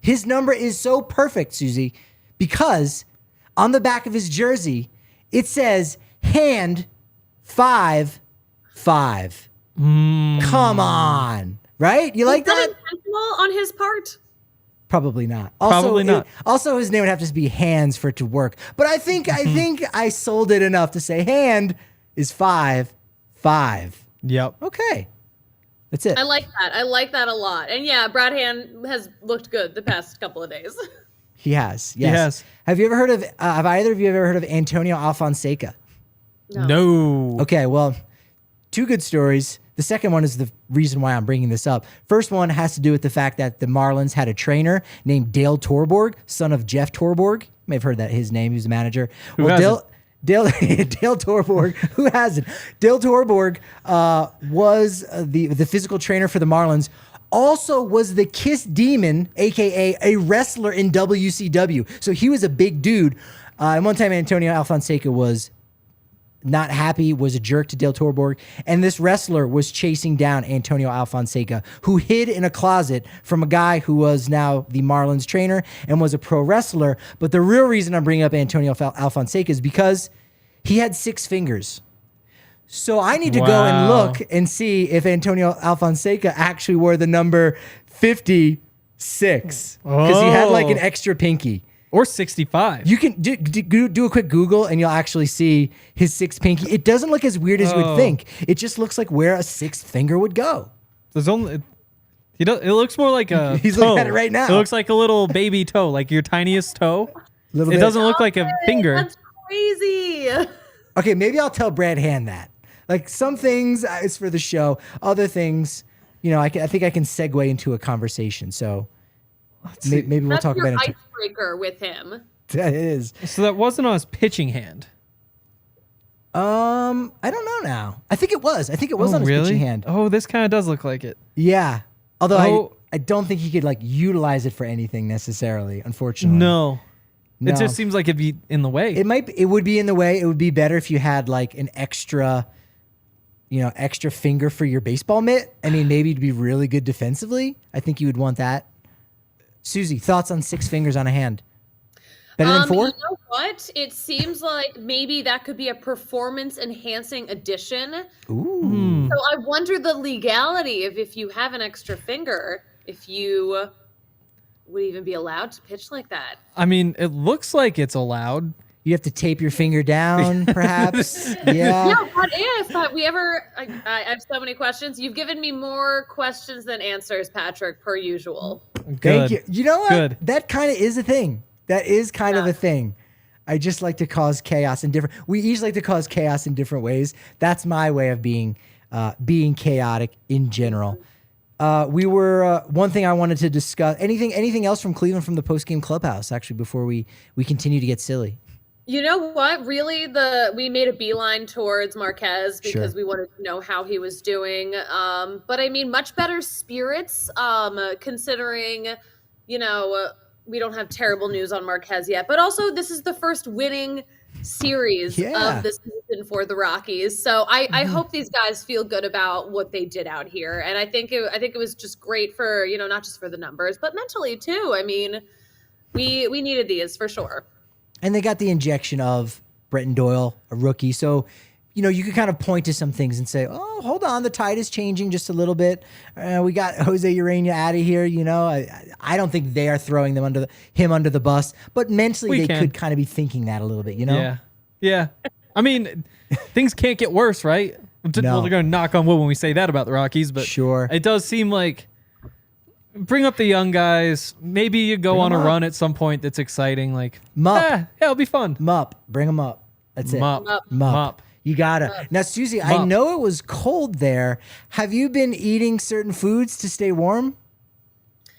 His number is so perfect, Suzie, because on the back of his jersey, it says Hand 5-5. Come on, right? You like that? Intentional on his part? Probably not. Probably not. Also, his name would have to be Hands for it to work. But I think I sold it enough to say Hand is 5-5. Yep. Okay. That's it. I like that. I like that a lot. And yeah, Brad Hand has looked good the past couple of days. He has. Yes. He has. Have you ever heard of? Have either of you ever heard of Antonio Alfonseca? No. Okay. Well, 2 good stories. The second one is the reason why I'm bringing this up. First one has to do with the fact that the Marlins had a trainer named Dale Torborg, son of Jeff Torborg. You may have heard that his name. He was the manager. Dale Torborg, who hasn't? Dale Torborg was the physical trainer for the Marlins. Also was the Kiss Demon, a.k.a. a wrestler in WCW. So he was a big dude. And one time Antonio Alfonseca was not happy, was a jerk to Dale Torborg. And this wrestler was chasing down Antonio Alfonseca, who hid in a closet from a guy who was now the Marlins trainer and was a pro wrestler. But the real reason I'm bringing up Antonio Alfonseca is because he had 6 fingers. So I need to go and look and see if Antonio Alfonseca actually wore the number 56 because he had like an extra pinky. Or 65. You can do a quick Google and you'll actually see his 6th pinky. It doesn't look as weird as you would think. It just looks like where a 6th finger would go. There's only... It looks more like a He's toe. looking at it right now. It looks like a little baby toe, like your tiniest toe. It doesn't look like a finger. That's crazy. Okay, maybe I'll tell Brad Hand that. Like some things is for the show. Other things, I think I can segue into a conversation. So maybe we'll talk about it. That's your icebreaker with him. That is. So that wasn't on his pitching hand. I don't know now. I think it was. I think it was on his pitching hand. Oh, this kind of does look like it. Yeah. Although I don't think he could utilize it for anything necessarily, unfortunately. No. It just seems like it'd be in the way. It would be in the way. It would be better if you had an extra finger for your baseball mitt. I mean, maybe to be really good defensively. I think you would want that. Suzie, thoughts on 6 fingers on a hand? Better than 4? what? It seems like maybe that could be a performance-enhancing addition. Ooh. So I wonder the legality of if you have an extra finger, if you would even be allowed to pitch like that. I mean, it looks like it's allowed. You have to tape your finger down, perhaps. Yeah. Yeah, what if we ever? I have so many questions. You've given me more questions than answers, Patrick, per usual. Good. Thank you. You know what? Good. That kind of is a thing. That is kind of a thing. I just like to cause chaos in different. We each like to cause chaos in different ways. That's my way of being chaotic in general. We were one thing I wanted to discuss. Anything else from Cleveland from the post-game clubhouse? Actually, before we continue to get silly. You know what? Really, we made a beeline towards Marquez because we wanted to know how he was doing. But I mean, much better spirits, considering, we don't have terrible news on Marquez yet. But also, this is the first winning series of the season for the Rockies. So I hope these guys feel good about what they did out here. And I think it was just great for, not just for the numbers, but mentally too. I mean, we needed these for sure. And they got the injection of Brenton Doyle, a rookie. So, you could kind of point to some things and say, oh, hold on, the tide is changing just a little bit. We got José Ureña out of here. I don't think they are throwing him under the bus. But mentally, they could kind of be thinking that a little bit, Yeah. I mean, things can't get worse, right? No. Well, they're going to knock on wood when we say that about the Rockies. But sure, it does seem like bring up the young guys. Maybe you go on a run at some point that's exciting. Like, Mup. It'll be fun. Bring them up. That's it. Mup. You gotta. Now, Suzie, I know it was cold there. Have you been eating certain foods to stay warm?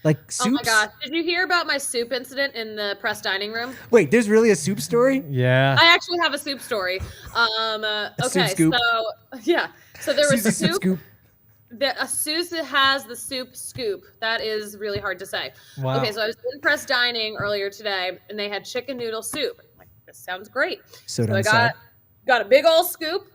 Like soups? Oh my gosh. Did you hear about my soup incident in the press dining room? Wait, there's really a soup story? Yeah. I actually have a soup story. Okay, soup scoop. So there was Suzie soup. Suzie has the soup scoop. That is really hard to say. Wow. Okay, so I was in press dining earlier today, and they had chicken noodle soup. I'm like, this sounds great. So I got a big old scoop.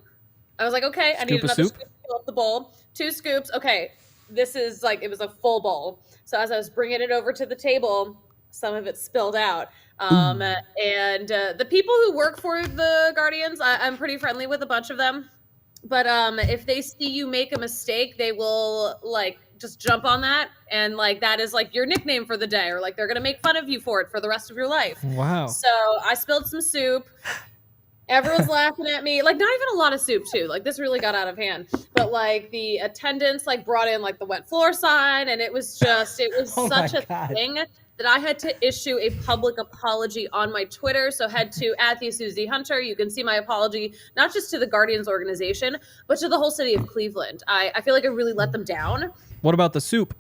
I was like, okay, I need another scoop to fill up the bowl. 2 scoops. Okay, this is it was a full bowl. So as I was bringing it over to the table, some of it spilled out. And the people who work for the Guardians, I'm pretty friendly with a bunch of them. But if they see you make a mistake, they will just jump on that. And that is your nickname for the day, or they're going to make fun of you for it for the rest of your life. Wow. So I spilled some soup. Everyone's laughing at me. Not even a lot of soup too. This really got out of hand. But the attendants brought in the wet floor sign, and it was such a thing that I had to issue a public apology on my Twitter. So head to @Suzie_Hunter. You can see my apology, not just to the Guardians organization, but to the whole city of Cleveland. I feel like I really let them down. What about the soup?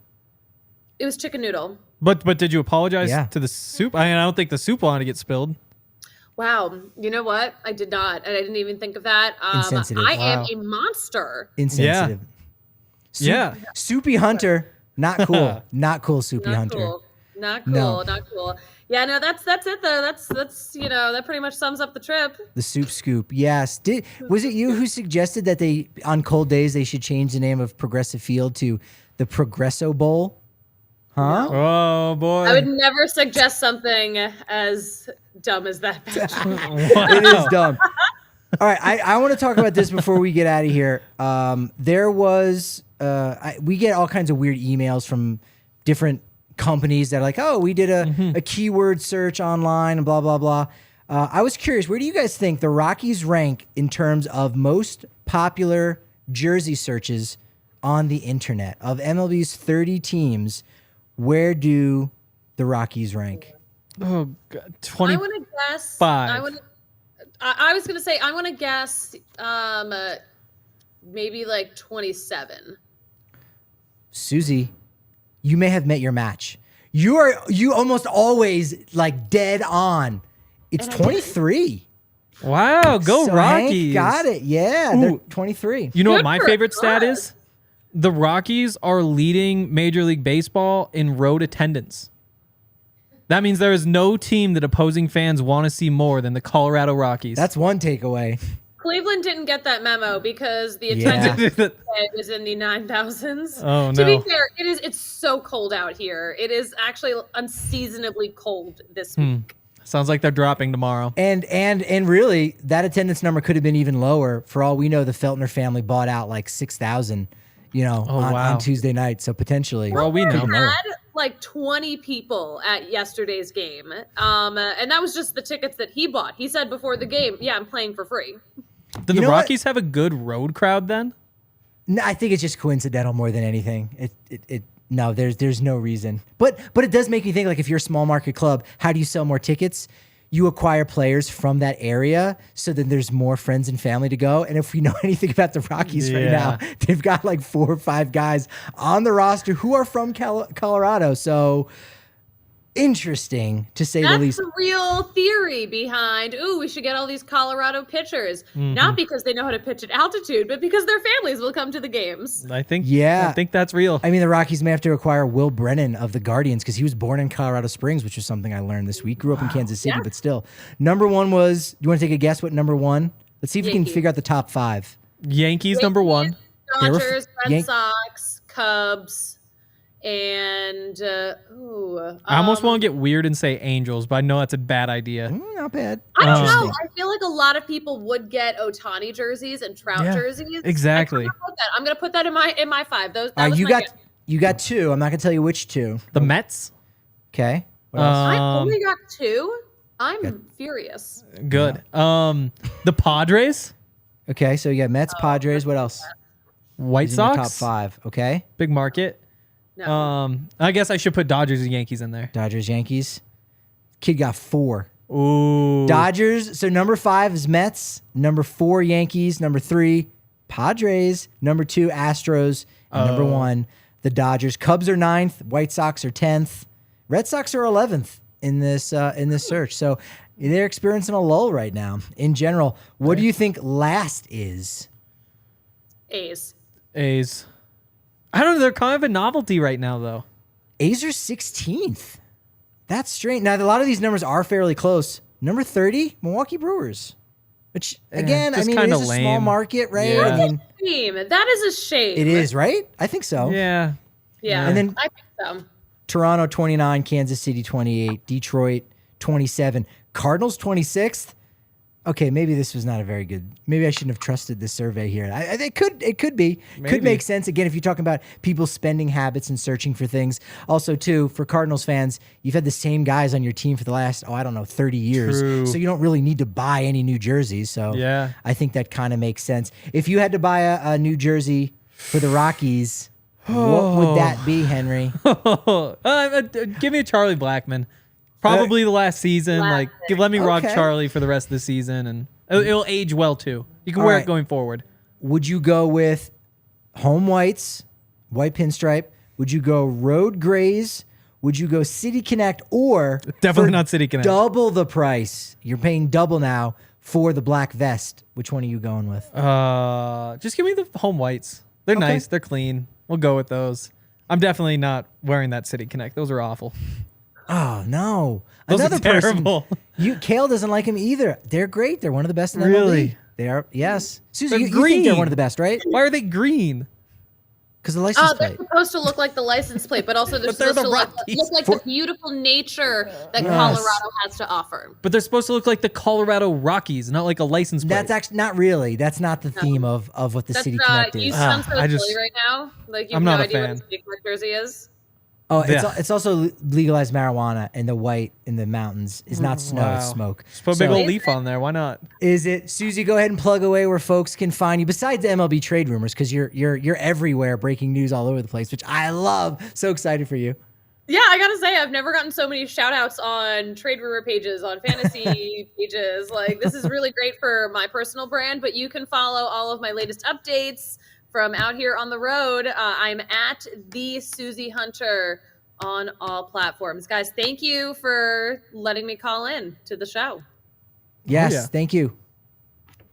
It was chicken noodle. But did you apologize to the soup? I don't think the soup wanted to get spilled. Wow. You know what? I did not. And I didn't even think of that. Insensitive. I am a monster. Insensitive. Yeah. Soupy Hunter. Not cool. Not cool, Soupy Hunter. Cool. Not cool. Yeah, no, that's it though. That's that pretty much sums up the trip. The soup scoop. Yes. Was it you who suggested that they on cold days they should change the name of Progressive Field to the Progresso Bowl? Huh? No. Oh boy. I would never suggest something as dumb as that. It is dumb. All right, I want to talk about this before we get out of here. There was we get all kinds of weird emails from different companies that are like, oh, we did a keyword search online and blah blah blah. I was curious, where do you guys think the Rockies rank in terms of most popular jersey searches on the internet? Of MLB's 30 teams, where do the Rockies rank? Oh, God. 20. I want to guess. 5. I was going to say, I want to guess maybe 27. Suzie, you may have met your match. You almost always dead on. It's 23. Wow, go so Rockies. Hank got it. Yeah, they're 23. You know what Good my for favorite stat us. is? The Rockies are leading Major League Baseball in road attendance. That means there is no team that opposing fans want to see more than the Colorado Rockies. That's one takeaway. Cleveland didn't get that memo because the attendance was in the 9,000s. Oh, no. To be fair, it's so cold out here. It is actually unseasonably cold this week. Sounds like they're dropping tomorrow. And really, that attendance number could have been even lower. For all we know, the Feltner family bought out like 6,000, on Tuesday night. So potentially, well, we know. We had like 20 people at yesterday's game, and that was just the tickets that he bought. He said before the game, "Yeah, I'm playing for free." Did the Rockies have a good road crowd then? No, I think it's just coincidental more than anything. No, there's no reason. But it does make me think, like, if you're a small market club, how do you sell more tickets? You acquire players from that area, so then there's more friends and family to go. And if we know anything about the Rockies right now, they've got like 4 or 5 guys on the roster who are from Colorado. So interesting, to say the least. That's the real theory behind, we should get all these Colorado pitchers. Not because they know how to pitch at altitude, but because their families will come to the games. I think that's real. I mean, the Rockies may have to acquire Will Brennan of the Guardians because he was born in Colorado Springs, which is something I learned this week. Grew up in Kansas City, but still. Number 1 was, you want to take a guess what number 1? Let's see if we can figure out the top 5. Yankees number 1. Dodgers, Red Sox, Cubs, and I almost want to get weird and say Angels, but I know that's a bad idea. Not bad. I don't know. I feel like a lot of people would get Ohtani jerseys and Trout jerseys. Exactly. I'm gonna put that in my 5. You got 2. I'm not gonna tell you which 2. The Mets. Okay. What else? I only got 2. I'm furious. Good. The Padres. Okay, so you got Mets, Padres. What else? White Sox. Top 5. Okay. Big market. No. I guess I should put Dodgers and Yankees in there. Dodgers, Yankees. Kid got 4. Ooh. Dodgers. So number 5 is Mets. Number 4, Yankees. Number 3, Padres. Number 2, Astros. And number 1, the Dodgers. Cubs are 9th. White Sox are 10th. Red Sox are 11th in this search. So they're experiencing a lull right now. In general, what do you think last is? A's. I don't know. They're kind of a novelty right now, though. A's are 16th. That's strange. Now, a lot of these numbers are fairly close. Number 30, Milwaukee Brewers. Which, again, it is a small market, right? Yeah. I mean, that is a shame. It is, right? I think so. Yeah. And then I think so. Toronto 29, Kansas City 28, Detroit 27, Cardinals 26th. Okay, maybe this was not a very good. Maybe I shouldn't have trusted this survey here. It could be. Maybe. Could make sense. Again, if you're talking about people's spending habits and searching for things. Also, too, for Cardinals fans, you've had the same guys on your team for the last, 30 years. True. So you don't really need to buy any new jerseys. So I think that kind of makes sense. If you had to buy a new jersey for the Rockies, what would that be, Henry? Give me a Charlie Blackmon. Probably the last season. Let me rock Charlie for the rest of the season, and it'll age well too. You can wear it going forward. Would you go with home whites, white pinstripe? Would you go road grays? Would you go City Connect, or definitely not City Connect? Double the price. You're paying double now for the black vest. Which one are you going with? Just give me the home whites. They're nice. They're clean. We'll go with those. I'm definitely not wearing that City Connect. Those are awful. Oh no! Those Another are terrible. Kale doesn't like them either. They're great. They're one of the best in the really? MLB. They are. Yes, Suzie, you green. think they're one of the best, right? Why are they green? Because the license plate. They're supposed to look like the license plate, but also they're supposed to look like the beautiful nature that Colorado has to offer. But they're supposed to look like the Colorado Rockies, not like a license plate. That's actually not really. That's not the theme of what the City Connect is. You sound so silly right now. Like you have no idea what the City Connect jersey is. Oh, it's also legalized marijuana, and the white in the mountains is not snow, it's smoke. Just put a big old leaf on there. Why not? Is it, Suzie? Go ahead and plug away where folks can find you. Besides the MLB trade rumors, because you're everywhere, breaking news all over the place, which I love. So excited for you. Yeah, I gotta say, I've never gotten so many shout outs on trade rumor pages, on fantasy pages. Like, this is really great for my personal brand, but you can follow all of my latest updates from out here on the road. I'm at the Suzie Hunter on all platforms. Guys, thank you for letting me call in to the show. Yes, thank you.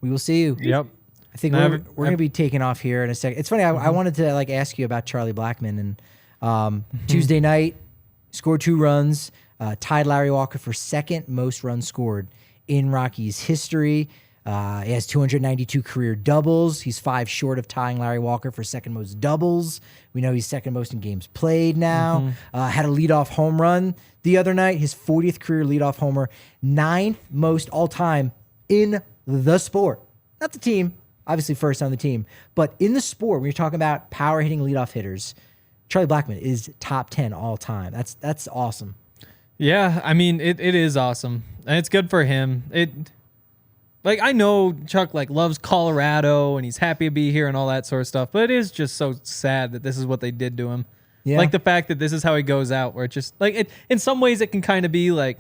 We will see you. Yep. I think we're going to be taking off here in a second. It's funny. I wanted to ask you about Charlie Blackmon, and Tuesday night scored 2 runs, tied Larry Walker for second most runs scored in Rockies history. He has 292 career doubles. He's 5 short of tying Larry Walker for second most doubles. We know he's second most in games played now. Had a leadoff home run the other night, his 40th career leadoff homer, 9th most all time in the sport. Not the team, obviously first on the team, but in the sport, when you're talking about power hitting leadoff hitters, Charlie Blackmon is top 10 all time. That's awesome. Yeah, I mean, it is awesome. And it's good for him. Like, I know Chuck loves Colorado and he's happy to be here and all that sort of stuff, but it is just so sad that this is what they did to him. Yeah. Like the fact that this is how he goes out, where it's just in some ways it can kind of be like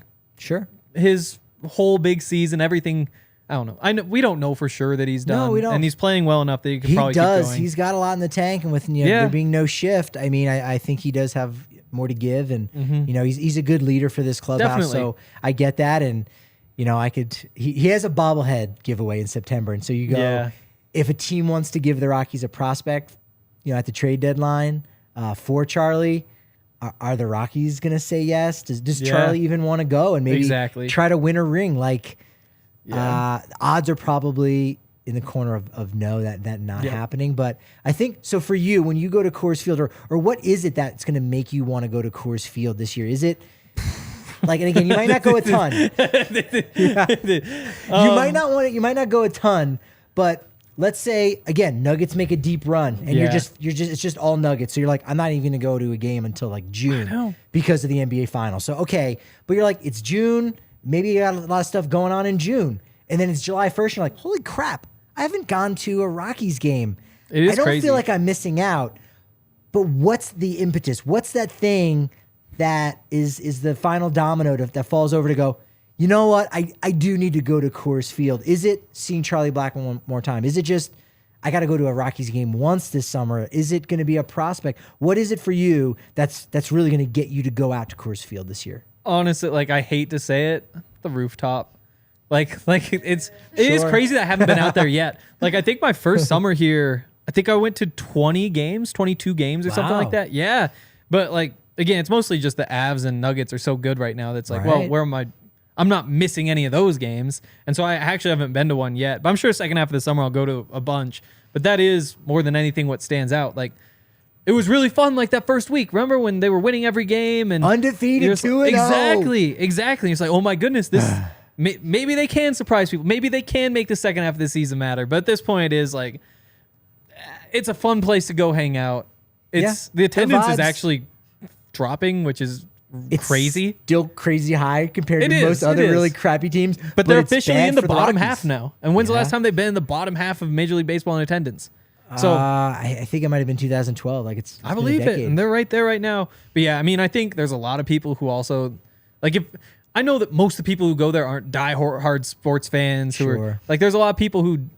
his whole big season, everything. I don't know. We don't know for sure that he's done. No, we don't. And he's playing well enough that he could probably keep going. He's got a lot in the tank, and with there being no shift, I mean, I think he does have more to give, and he's a good leader for this clubhouse. Definitely. So I get that, and he has a bobblehead giveaway in September, and so you go if a team wants to give the Rockies a prospect, at the trade deadline for Charlie. Are the Rockies going to say yes? Does Charlie even want to go and maybe try to win a ring? Odds are probably in the corner of no, that not happening. But I think, so for you, when you go to Coors Field, or what is it that's going to make you want to go to Coors Field this year? Is it, and again, you might not go a ton. You might not go a ton, but let's say, again, Nuggets make a deep run, and it's just all Nuggets. So you're like, I'm not even going to go to a game until June because of the NBA Finals. So, okay, but you're like, it's June. Maybe you got a lot of stuff going on in June. And then it's July 1st. And you're like, holy crap, I haven't gone to a Rockies game. It is I don't crazy. feel like I'm missing out. But what's the impetus? What's that thing that is the final domino that falls over to go, you know what? I do need to go to Coors Field. Is it seeing Charlie Blackmon one more time? Is it just, I got to go to a Rockies game once this summer? Is it going to be a prospect? What is it for you that's really going to get you to go out to Coors Field this year? Honestly, I hate to say it, the rooftop. It is crazy that I haven't been out there yet. I think my first summer here, I think I went to 22 games or something like that. Yeah. But again, it's mostly just the Avs and Nuggets are so good right now. That's well, where am I? I'm not missing any of those games. And so I actually haven't been to one yet. But I'm sure second half of the summer I'll go to a bunch. But that is more than anything what stands out. It was really fun that first week. Remember when they were winning every game and undefeated 2-0. Exactly. It's oh my goodness, this maybe they can surprise people. Maybe they can make the second half of the season matter. But at this point, it is it's a fun place to go hang out. The attendance is actually dropping, which is crazy. Still crazy high compared to most other really crappy teams. But they're officially in the bottom half now. And when's the last time they've been in the bottom half of Major League Baseball in attendance? So I think it might have been 2012. I believe it, and they're right there right now. But yeah, I mean, I think there's a lot of people who also if I know that most of the people who go there aren't die-hard sports fans. Who are there's a lot of people who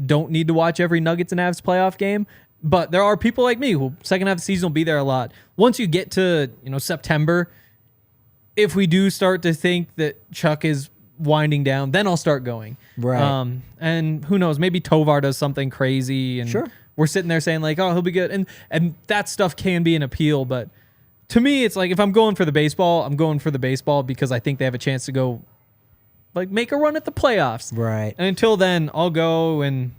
don't need to watch every Nuggets and Avs playoff game. But there are people like me who second half of the season will be there a lot. Once you get to September, if we do start to think that Chuck is winding down, then I'll start going. Right. And who knows? Maybe Tovar does something crazy, and we're sitting there saying oh, he'll be good, and that stuff can be an appeal. But to me, it's if I'm going for the baseball, I'm going for the baseball because I think they have a chance to go make a run at the playoffs. Right. And until then, I'll go and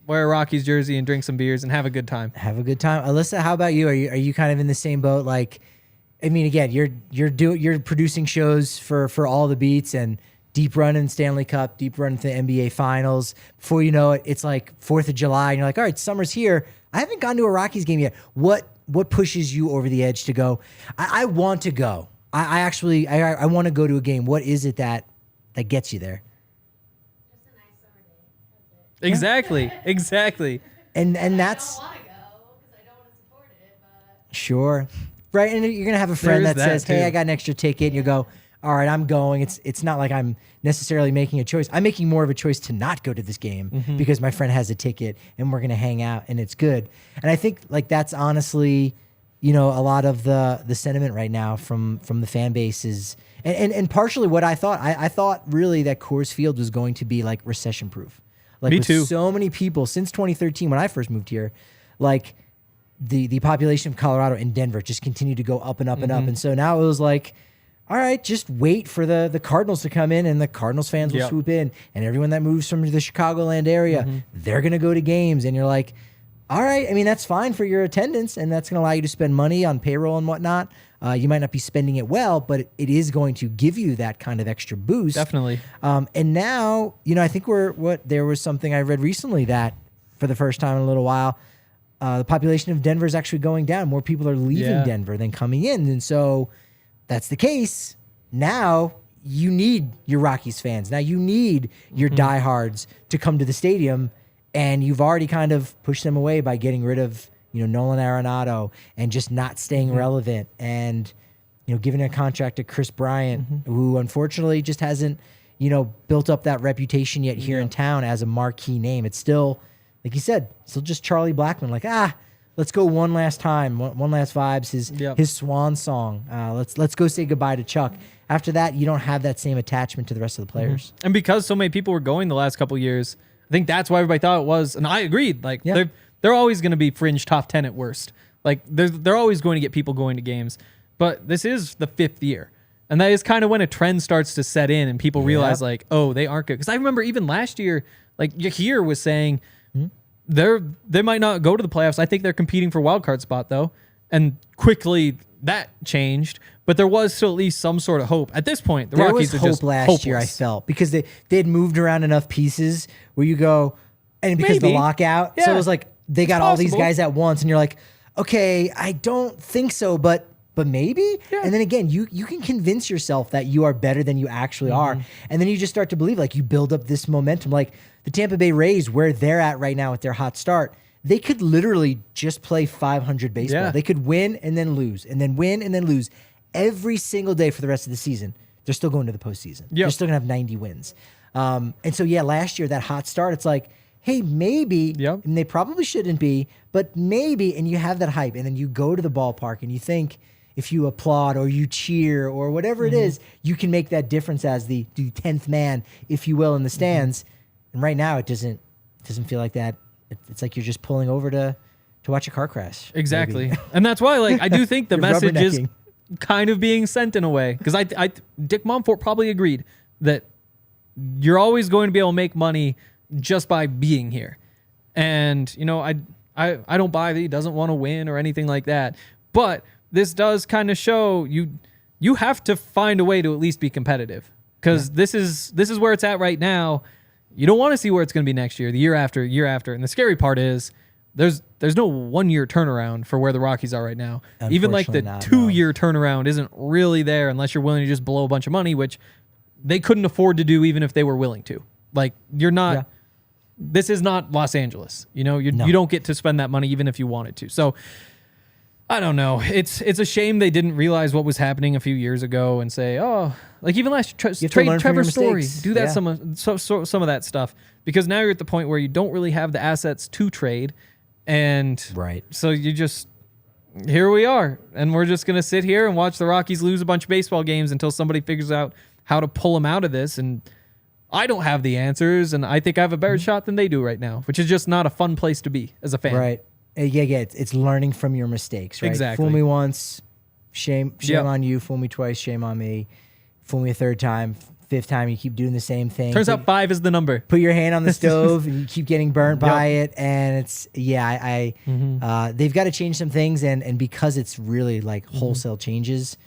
wear a Rockies jersey and drink some beers and have a good time. Have a good time. Alyssa, how about you? Are you kind of in the same boat? I mean, again, you're producing shows for all the beats and deep run in Stanley Cup, deep run into the NBA Finals. Before you know it, it's 4th of July, and you're all right, summer's here. I haven't gone to a Rockies game yet. What pushes you over the edge to go? I want to go. I want to go to a game. What is it that gets you there? Just a nice summer day. Exactly. And that's. I don't want to go because I don't want to support it, but. Sure. Right, and you're gonna have a friend that says, "Hey, I got an extra ticket," and you go, "All right, I'm going." It's not like I'm necessarily making a choice. I'm making more of a choice to not go to this game because my friend has a ticket and we're gonna hang out and it's good. And I think that's honestly, a lot of the sentiment right now from the fan base is, and partially what I thought. I thought really that Coors Field was going to be recession proof. Me too. So many people since 2013 when I first moved here, the population of Colorado and Denver just continued to go up and up and up. And so now it was all right, just wait for the Cardinals to come in, and the Cardinals fans will swoop in, and everyone that moves from the Chicagoland area, they're going to go to games. And you're like, all right, I mean, that's fine for your attendance, and that's going to allow you to spend money on payroll and whatnot. You might not be spending it well, but it is going to give you that kind of extra boost. Definitely. And now, I think there was something I read recently that for the first time in a little while, the population of Denver is actually going down. More people are leaving Denver than coming in. And so that's the case. Now you need your Rockies fans. Now you need your diehards to come to the stadium, and you've already kind of pushed them away by getting rid of Nolan Arenado and just not staying relevant, and giving a contract to Chris Bryant, who unfortunately just hasn't built up that reputation yet here in town as a marquee name. It's still, like you said, still just Charlie Blackmon. Like, let's go one last time, one last vibes, his swan song. Let's go say goodbye to Chuck. After that, you don't have that same attachment to the rest of the players. And because so many people were going the last couple of years, I think that's why everybody thought it was. And I agreed. Like they're always going to be fringe top 10 at worst. Like they're always going to get people going to games. But this is the 5th year. And that is kind of when a trend starts to set in and people realize like, oh, they aren't good. Because I remember even last year, like Yahir was saying, they might not go to the playoffs. I think they're competing for wild card spot though. And quickly that changed, but there was still at least some sort of hope. At this point, the Rockies are just last hopeless. year, I felt, because they had moved around enough pieces where you go, and because of the lockout, so it was like they got all these guys at once, and you're like, okay, I don't think so, but maybe. Yeah. And then again, you can convince yourself that you are better than you actually are, and then you just start to believe, like you build up this momentum, like the Tampa Bay Rays, where they're at right now with their hot start. They could literally just play 500 baseball. Yeah. They could win and then lose, and then win and then lose every single day for the rest of the season. They're still going to the postseason. Yep. They're still going to have 90 wins. And so, last year, that hot start, it's like, hey, maybe, and they probably shouldn't be, but maybe, and you have that hype, and then you go to the ballpark, and you think if you applaud or you cheer or whatever it is, you can make that difference as the 10th man, if you will, in the stands. And right now, it doesn't feel like that. It's like you're just pulling over to watch a car crash. Exactly. And that's why, like, I do think the message is kind of being sent in a way. Because I Dick Monfort probably agreed that you're always going to be able to make money just by being here. And, I don't buy that he doesn't want to win or anything like that. But this does kind of show you have to find a way to at least be competitive. Because this is where it's at right now. You don't want to see where it's going to be next year, the year after. And the scary part is there's no 1 year turnaround for where the Rockies are right now. Even like the 2 year turnaround isn't really there unless you're willing to just blow a bunch of money, which they couldn't afford to do even if they were willing to. Like you're not, this is not Los Angeles. You don't get to spend that money even if you wanted to. So I don't know. It's a shame they didn't realize what was happening a few years ago and say, oh, like even last trade Trevor Story, do that some of that stuff, because now you're at the point where you don't really have the assets to trade, and so you just here we are, and we're just gonna sit here and watch the Rockies lose a bunch of baseball games until somebody figures out how to pull them out of this. And I don't have the answers, and I think I have a better shot than they do right now, which is just not a fun place to be as a fan. Right. It's learning from your mistakes, right? Exactly. Fool me once, shame on you. Fool me twice, shame on me. Fool me a third time, fifth time, you keep doing the same thing. Turns out 5 is the number. Put your hand on the stove and you keep getting burnt by it. And it's, they've got to change some things. And because it's really like wholesale changes,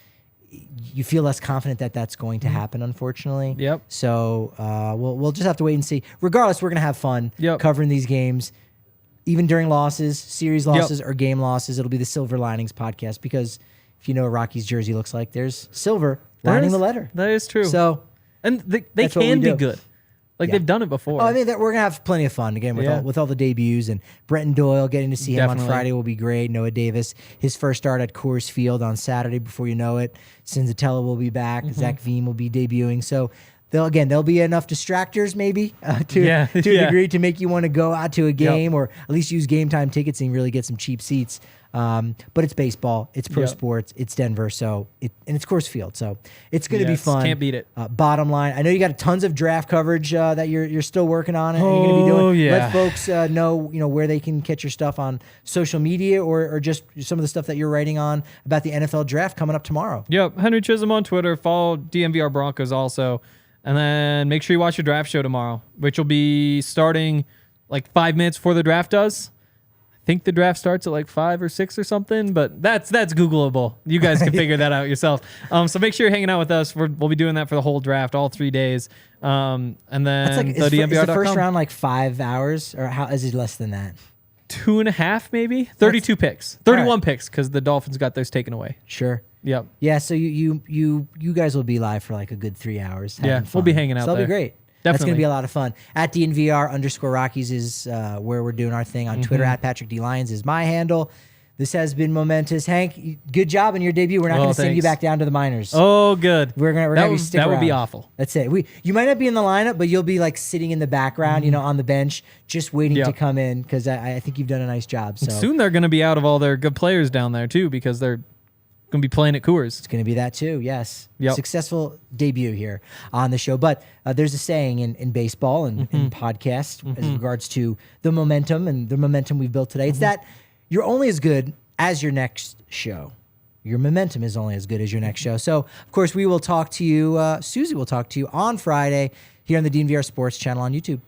you feel less confident that that's going to happen, unfortunately. Yep. So we'll just have to wait and see. Regardless, we're going to have fun covering these games. Even during losses, series losses, or game losses, it'll be the Silver Linings podcast, because if you know what Rocky's jersey looks like, there's silver lining the letter. That is true. So, and they can be good. Like they've done it before. Oh, I mean, we're going to have plenty of fun again with all the debuts, and Brenton Doyle, getting to see him on Friday will be great. Noah Davis, his first start at Coors Field on Saturday, before you know it. Senzatela will be back. Zach Veem will be debuting. So there'll be enough distractors maybe to a degree to make you want to go out to a game or at least use Game Time tickets and really get some cheap seats. But it's baseball, it's pro sports, it's Denver, and it's Coors Field, so it's going to be fun. Can't beat it. Bottom line, I know you got tons of draft coverage that you're still working on and you're going to be doing. Yeah. Let folks know where they can catch your stuff on social media or just some of the stuff that you're writing on about the NFL draft coming up tomorrow. Yep, Henry Chisholm on Twitter. Follow DNVR Broncos also, and then make sure you watch your draft show tomorrow, which will be starting like 5 minutes before the draft does. I think the draft starts at like 5 or 6 or something, but that's Googleable. You guys can figure that out yourself. So make sure you're hanging out with us. We'll be doing that for the whole draft, all 3 days. And then is the first 'com. round like 5 hours, or how is it less than that? 2.5 maybe. 32 picks, 31 picks because the Dolphins got theirs taken away. Sure. Yep. Yeah. So you guys will be live for like a good 3 hours. Yeah, we'll be hanging out. So that'll there. be great. That's going to be a lot of fun. At DNVR_Rockies is where we're doing our thing on Twitter. At Patrick D. Lyons is my handle. This has been momentous. Hank, good job in your debut. We're not going to send you back down to the minors. Oh, good. We're going to stick around. That would be awful. That's it. You might not be in the lineup, but you'll be like sitting in the background, on the bench, just waiting to come in because I think you've done a nice job. So soon they're going to be out of all their good players down there too because they're going to be playing at Coors. It's going to be that too, yes. Yep. Successful debut here on the show. But there's a saying in baseball and in podcasts as regards to the momentum and the momentum we've built today. It's that you're only as good as your next show. Your momentum is only as good as your next show. So, of course, we will talk to you. Suzie will talk to you on Friday here on the DNVR Sports channel on YouTube.